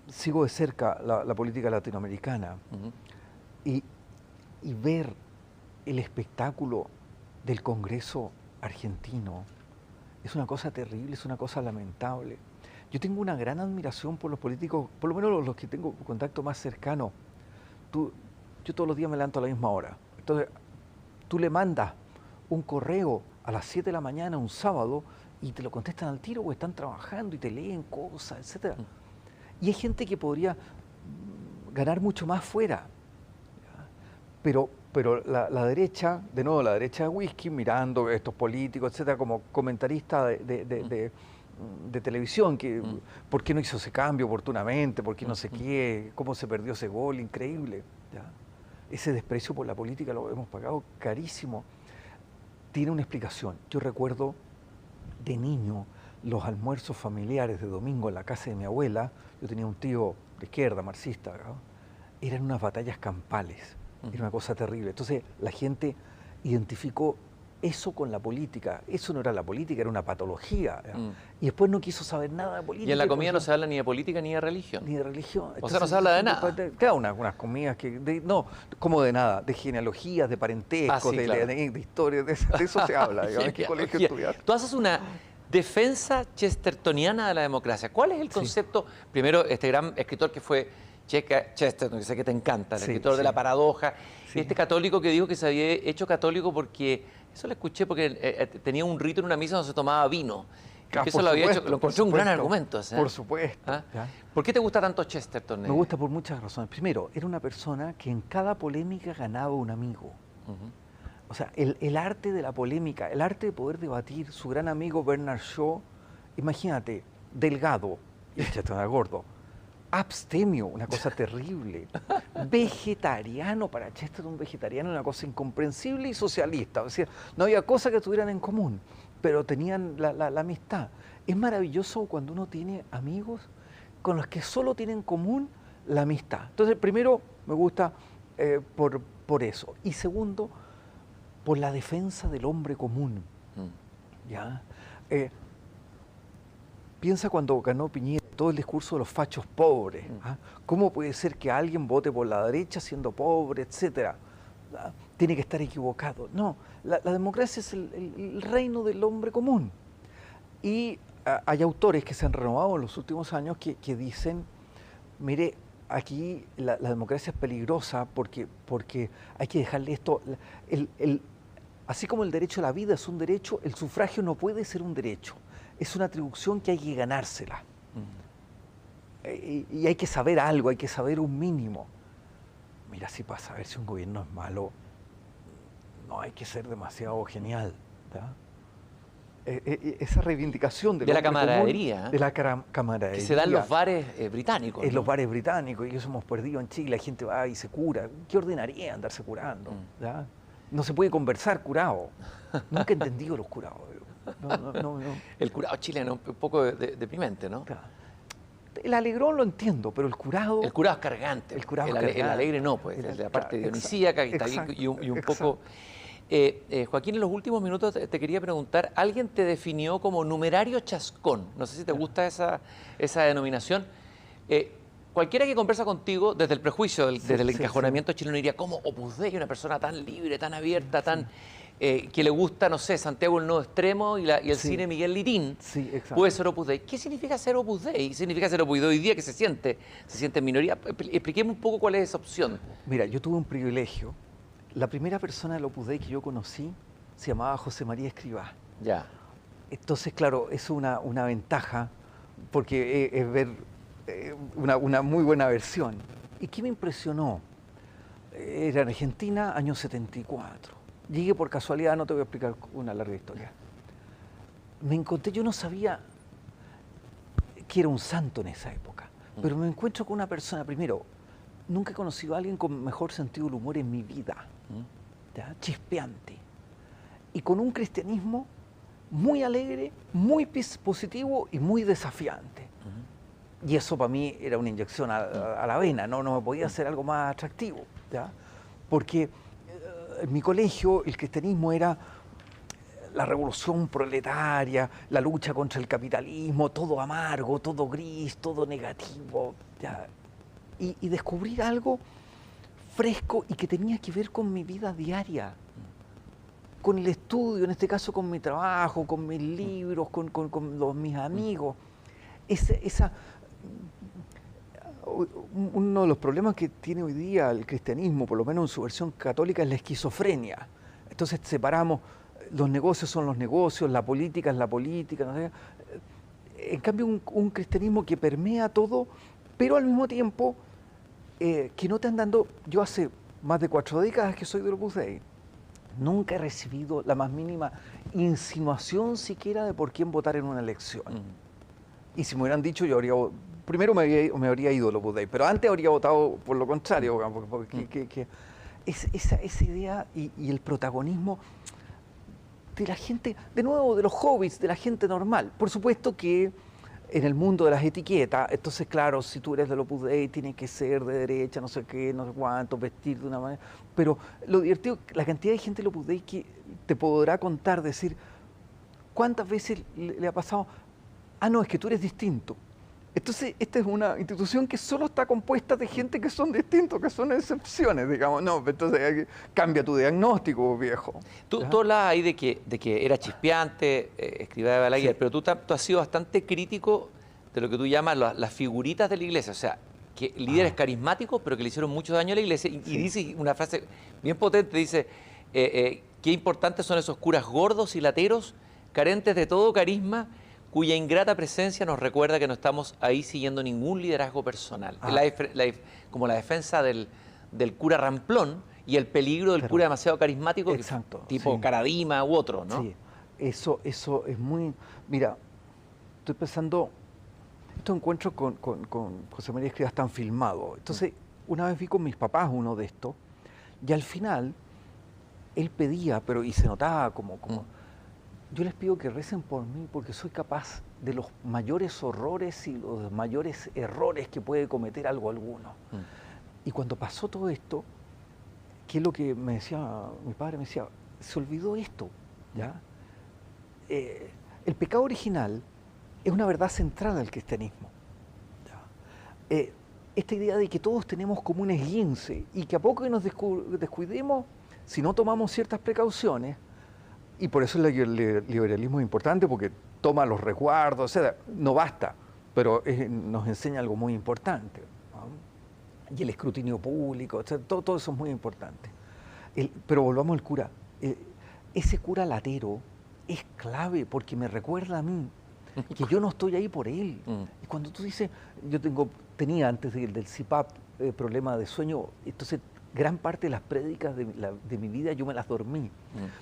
sigo de cerca la política latinoamericana y ver el espectáculo del Congreso argentino es una cosa terrible, es una cosa lamentable. Yo tengo una gran admiración por los políticos, por lo menos los que tengo contacto más cercano. Yo todos los días me levanto a la misma hora. Entonces, tú le mandas un correo a las 7 de la mañana un sábado y te lo contestan al tiro, o están trabajando y te leen cosas, etc. Y hay gente que podría ganar mucho más fuera. Pero la derecha, de nuevo la derecha de whisky, mirando estos políticos, etcétera, como comentarista de televisión, que por qué no hizo ese cambio oportunamente, por qué no sé qué, cómo se perdió ese gol, increíble. ¿Ya? Ese desprecio por la política lo hemos pagado carísimo. Tiene una explicación. Yo recuerdo de niño los almuerzos familiares de domingo en la casa de mi abuela. Yo tenía un tío de izquierda, marxista, ¿no? Eran unas batallas campales. Era una cosa terrible. Entonces la gente identificó eso con la política. Eso no era la política, era una patología. Y después no quiso saber nada de política. Y en la comida no se habla ni de política ni de religión. Ni de religión. O sea, no se habla de nada. Claro, unas comidas que... no, como de nada, de genealogías, de parentescos, sí, claro. de historias, de eso se habla. Digamos, ¿en qué colegio estudiar? Tú haces una defensa chestertoniana de la democracia. ¿Cuál es el concepto? Primero, este gran escritor que fue Chesterton, que sé que te encanta, el escritor de la paradoja, este católico que dijo que se había hecho católico porque, eso lo escuché porque tenía un rito en una misa donde se tomaba vino. Que eso lo había hecho, lo encontré un gran argumento. Por supuesto. ¿Por qué te gusta tanto Chesterton? Me gusta por muchas razones. Primero, era una persona que en cada polémica ganaba un amigo. O sea, el arte de la polémica, el arte de poder debatir, su gran amigo Bernard Shaw, imagínate, delgado, y Chesterton era gordo, abstemio, una cosa terrible, vegetariano, para Chesterton vegetariano, una cosa incomprensible, y socialista, o sea, no había cosa que tuvieran en común, pero tenían la amistad. Es maravilloso cuando uno tiene amigos con los que solo tienen en común la amistad. Entonces, primero, me gusta por eso, y segundo, por la defensa del hombre común. ¿Ya? Piensa cuando ganó Piñera, todo el discurso de los fachos pobres. ¿Cómo puede ser que alguien vote por la derecha siendo pobre, etcétera? Tiene que estar equivocado. No, la democracia es el reino del hombre común. Y hay autores que se han renovado en los últimos años que dicen, mire, aquí la democracia es peligrosa porque hay que dejarle esto... Así como el derecho a la vida es un derecho, el sufragio no puede ser un derecho. Es una atribución que hay que ganársela. Y hay que saber algo, hay que saber un mínimo. Mira, si para saber si un gobierno es malo, no hay que ser demasiado genial. ¿Ya? esa reivindicación de la camaradería, común, de la camaradería. Que se da en los bares británicos. En los bares británicos, y eso hemos perdido en Chile, la gente va y se cura. ¿Qué ordenaría andarse curando? ¿Ya? No se puede conversar curado. Nunca he entendido los curados. No. El curado chileno es un poco deprimente, ¿no? Claro. El alegrón lo entiendo, pero el curado... El curado es cargante. El alegre no, pues, es la parte dionisíaca que está ahí y un poco... Joaquín, en los últimos minutos te quería preguntar, ¿alguien te definió como numerario chascón? No sé si te gusta esa denominación. Cualquiera que conversa contigo, desde el prejuicio, desde el encajonamiento chileno, diría, ¿cómo Opus Dei, una persona tan libre, tan abierta, tan que le gusta, no sé, Santiago el Nuevo Extremo y el cine Miguel Litín, puede ser Opus Dei? ¿Qué significa ser Opus Dei? ¿Qué significa ser Opus Dei hoy día que se siente en minoría? Expliquemos un poco cuál es esa opción. Mira, yo tuve un privilegio. La primera persona del Opus Dei que yo conocí se llamaba José María Escrivá. Ya. Entonces, claro, es una ventaja, porque es ver una muy buena versión. ¿Y qué me impresionó? Era en Argentina, año 74. Llegué por casualidad, no te voy a explicar una larga historia. Me encontré, yo no sabía que era un santo en esa época, pero me encuentro con una persona, primero, nunca he conocido a alguien con mejor sentido del humor en mi vida, ¿ya? Chispeante, y con un cristianismo muy alegre, muy positivo y muy desafiante. Y eso para mí era una inyección a la vena, no me podía hacer algo más atractivo, ¿ya? Porque en mi colegio el cristianismo era la revolución proletaria, la lucha contra el capitalismo, todo amargo, todo gris, todo negativo, ¿ya? Y descubrir algo fresco y que tenía que ver con mi vida diaria, con el estudio, en este caso con mi trabajo, con mis libros, con mis amigos. Uno de los problemas que tiene hoy día el cristianismo, por lo menos en su versión católica, es la esquizofrenia. Entonces separamos, los negocios son los negocios, la política es la política. No sé. En cambio, un cristianismo que permea todo, pero al mismo tiempo que no te han dando... Yo hace más de 4 décadas que soy del Opus Dei. Nunca he recibido la más mínima insinuación siquiera de por quién votar en una elección. Y si me hubieran dicho, yo habría... Primero me habría ido al Opus Dei, pero antes habría votado por lo contrario, porque esa idea y el protagonismo de la gente, de nuevo, de los hobbies, de la gente normal. Por supuesto que en el mundo de las etiquetas, entonces claro, si tú eres del Opus Dei, tienes que ser de derecha, no sé qué, no sé cuánto, vestir de una manera. Pero lo divertido, la cantidad de gente del Opus Dei que te podrá contar, decir, ¿cuántas veces le ha pasado? Ah, no, es que tú eres distinto. Entonces, esta es una institución que solo está compuesta de gente que son distintos, que son excepciones, digamos. No, entonces cambia tu diagnóstico, viejo. Tú hablabas ahí de que era chispeante, Escrivá de Balaguer, pero tú has sido bastante crítico de lo que tú llamas las figuritas de la iglesia, o sea, que líderes carismáticos, pero que le hicieron mucho daño a la iglesia. Y dice una frase bien potente, dice, qué importantes son esos curas gordos y lateros, carentes de todo carisma, cuya ingrata presencia nos recuerda que no estamos ahí siguiendo ningún liderazgo personal. Como la defensa del cura ramplón y el peligro del cura demasiado carismático, exacto, tipo Caradima u otro, ¿no? Sí, eso es muy... Mira, estoy pensando, estos encuentros con José María Escrivá están filmados. Entonces, una vez vi con mis papás uno de estos, y al final, él pedía, y se notaba como yo les pido que recen por mí porque soy capaz de los mayores horrores y los mayores errores que puede cometer alguno. Y cuando pasó todo esto, ¿qué es lo que me decía mi padre? Me decía, se olvidó esto, ¿ya? El pecado original es una verdad central del cristianismo, ¿ya? Esta idea de que todos tenemos como un esguince y que a poco que nos descuidemos, si no tomamos ciertas precauciones, y por eso el liberalismo es importante, porque toma los resguardos, o sea, no basta, pero nos enseña algo muy importante, ¿no? Y el escrutinio público, o sea, todo eso es muy importante. Pero volvamos al cura. Ese cura latero es clave porque me recuerda a mí que yo no estoy ahí por él. Y cuando tú dices, tenía antes del CIPAP problema de sueño, entonces gran parte de las prédicas de mi vida yo me las dormí.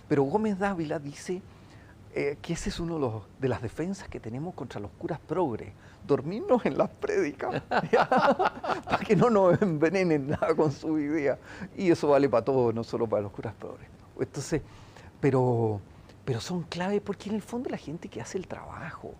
Pero Gómez Dávila dice, que ese es uno de las defensas que tenemos contra los curas progres, dormirnos en las prédicas, para que no nos envenenen nada con su idea. Y eso vale para todos, no solo para los curas progres. Entonces, pero son clave porque en el fondo es la gente que hace el trabajo.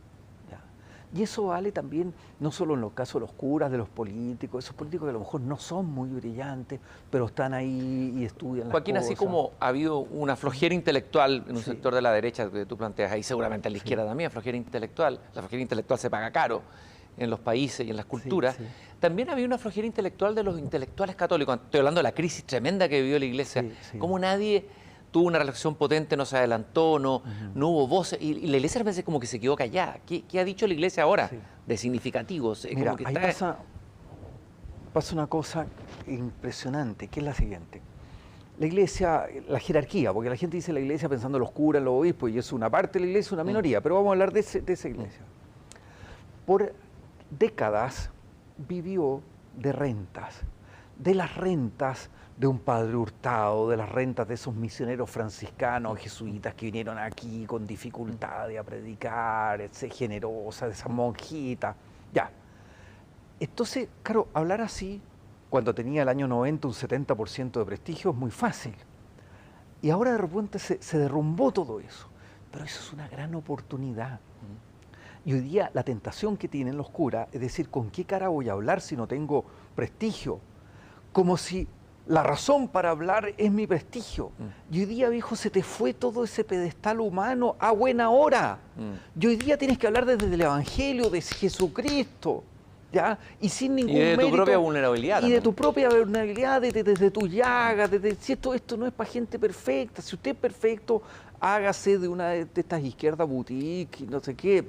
Y eso vale también, no solo en los casos de los curas, de los políticos, esos políticos que a lo mejor no son muy brillantes, pero están ahí y estudian las Joaquín, cosas. así como ha habido una flojera intelectual en un sector de la derecha que tú planteas ahí, seguramente en la izquierda también, flojera intelectual, la flojera intelectual se paga caro en los países y en las culturas, también había una flojera intelectual de los intelectuales católicos. Estoy hablando de la crisis tremenda que vivió la Iglesia, como nadie tuvo una reflexión potente, no se adelantó, no hubo voces, y la Iglesia parece como que se quedó callada. ¿Qué ha dicho la Iglesia ahora de significativos? Mira, como que ahí está... pasa una cosa impresionante, que es la siguiente. La Iglesia, la jerarquía, porque la gente dice la Iglesia pensando en los curas, en los obispos, y es una parte de la Iglesia, una minoría, pero vamos a hablar de esa Iglesia. Por décadas vivió de rentas, de las rentas de un padre Hurtado, de las rentas de esos misioneros franciscanos, jesuitas que vinieron aquí con dificultades a predicar, generosa, de esas monjitas, ya. Entonces, claro, hablar así, cuando tenía el año 90 un 70% de prestigio, es muy fácil. Y ahora de repente se derrumbó todo eso. Pero eso es una gran oportunidad. Y hoy día la tentación que tienen los curas es decir, ¿con qué cara voy a hablar si no tengo prestigio? Como si la razón para hablar es mi prestigio. Y hoy día, viejo, se te fue todo ese pedestal humano a buena hora. Y hoy día tienes que hablar desde el Evangelio, de Jesucristo, ¿ya? Y sin ningún mérito. Y de tu propia vulnerabilidad. Y también de tu propia vulnerabilidad, desde tus llagas, si esto no es para gente perfecta. Si usted es perfecto, hágase de una de estas izquierdas boutique, no sé qué,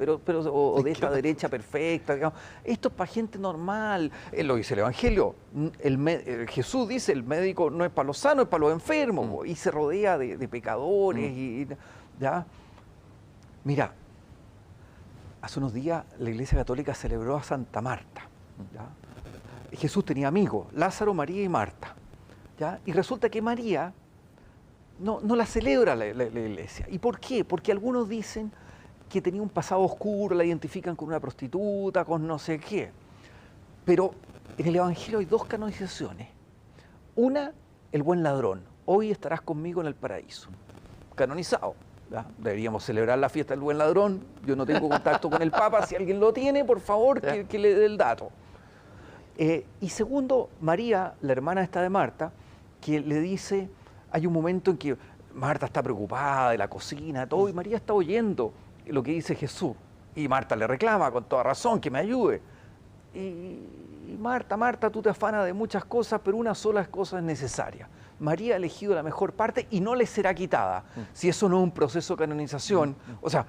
o de esta derecha perfecta. Digamos. Esto es para gente normal. Lo dice el Evangelio. Jesús dice, el médico no es para los sanos, es para los enfermos. Y se rodea de pecadores. ¿Ya? Mira, hace unos días la Iglesia Católica celebró a Santa Marta. ¿Ya? Jesús tenía amigos, Lázaro, María y Marta. ¿Ya? Y resulta que María no la celebra la Iglesia. ¿Y por qué? Porque algunos dicen que tenía un pasado oscuro, la identifican con una prostituta, con no sé qué. Pero en el Evangelio hay dos canonizaciones. Una, el buen ladrón. Hoy estarás conmigo en el paraíso. Canonizado. ¿Ya? Deberíamos celebrar la fiesta del buen ladrón. Yo no tengo contacto con el Papa. Si alguien lo tiene, por favor, que le dé el dato. Y segundo, María, la hermana esta de Marta, que le dice, hay un momento en que Marta está preocupada de la cocina, todo, y María está oyendo lo que dice Jesús. Y Marta le reclama con toda razón que me ayude. Y Marta, tú te afanas de muchas cosas, pero una sola cosa es necesaria. María ha elegido la mejor parte y no le será quitada. Si eso no es un proceso de canonización, o sea,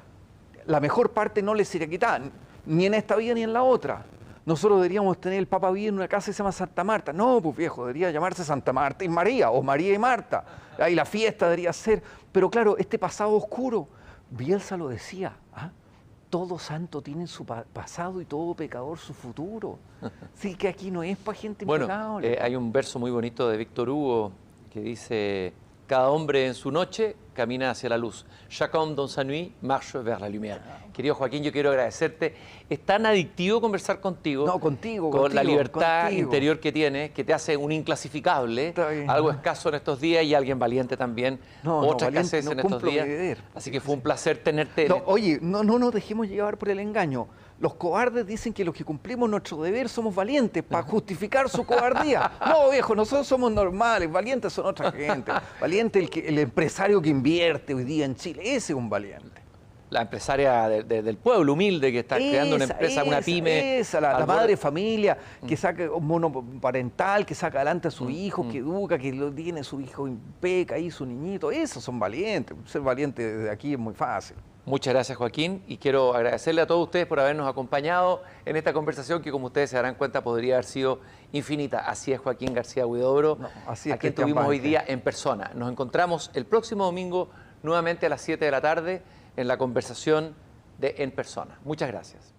la mejor parte no le será quitada, ni en esta vida ni en la otra. Nosotros deberíamos tener el Papa vive en una casa que se llama Santa Marta. No, pues viejo, debería llamarse Santa Marta y María, o María y Marta. Ahí la fiesta debería ser. Pero claro, este pasado oscuro, Bielsa lo decía, ¿ah? Todo santo tiene su pasado y todo pecador su futuro. Sí, que aquí no es para gente impecable. Bueno, hay un verso muy bonito de Víctor Hugo que dice: cada hombre en su noche camina hacia la luz. Chaque homme dans sa nuit marche vers la lumière. Querido Joaquín, yo quiero agradecerte. Es tan adictivo conversar contigo. No, contigo. Con la libertad interior que tienes, que te hace un inclasificable, algo escaso en estos días y alguien valiente también. Otras que haces en estos días. Así que fue un placer tenerte. No, oye, no nos dejemos llevar por el engaño. Los cobardes dicen que los que cumplimos nuestro deber somos valientes para justificar su cobardía. No, viejo, nosotros somos normales, valientes son otra gente. Valiente el empresario que invierte hoy día en Chile, ese es un valiente. La empresaria del pueblo humilde que está creando una empresa, una pyme. La madre de familia que saca un monoparental, que saca adelante a su hijo, que educa, que lo tiene su hijo impeca ahí, su niñito. Esos son valientes. Ser valiente desde aquí es muy fácil. Muchas gracias, Joaquín, y quiero agradecerle a todos ustedes por habernos acompañado en esta conversación que, como ustedes se darán cuenta, podría haber sido infinita. Así es Joaquín García Huidobro, a quien tuvimos hoy día en persona. Nos encontramos el próximo domingo nuevamente a las 7 de la tarde en la conversación de En Persona. Muchas gracias.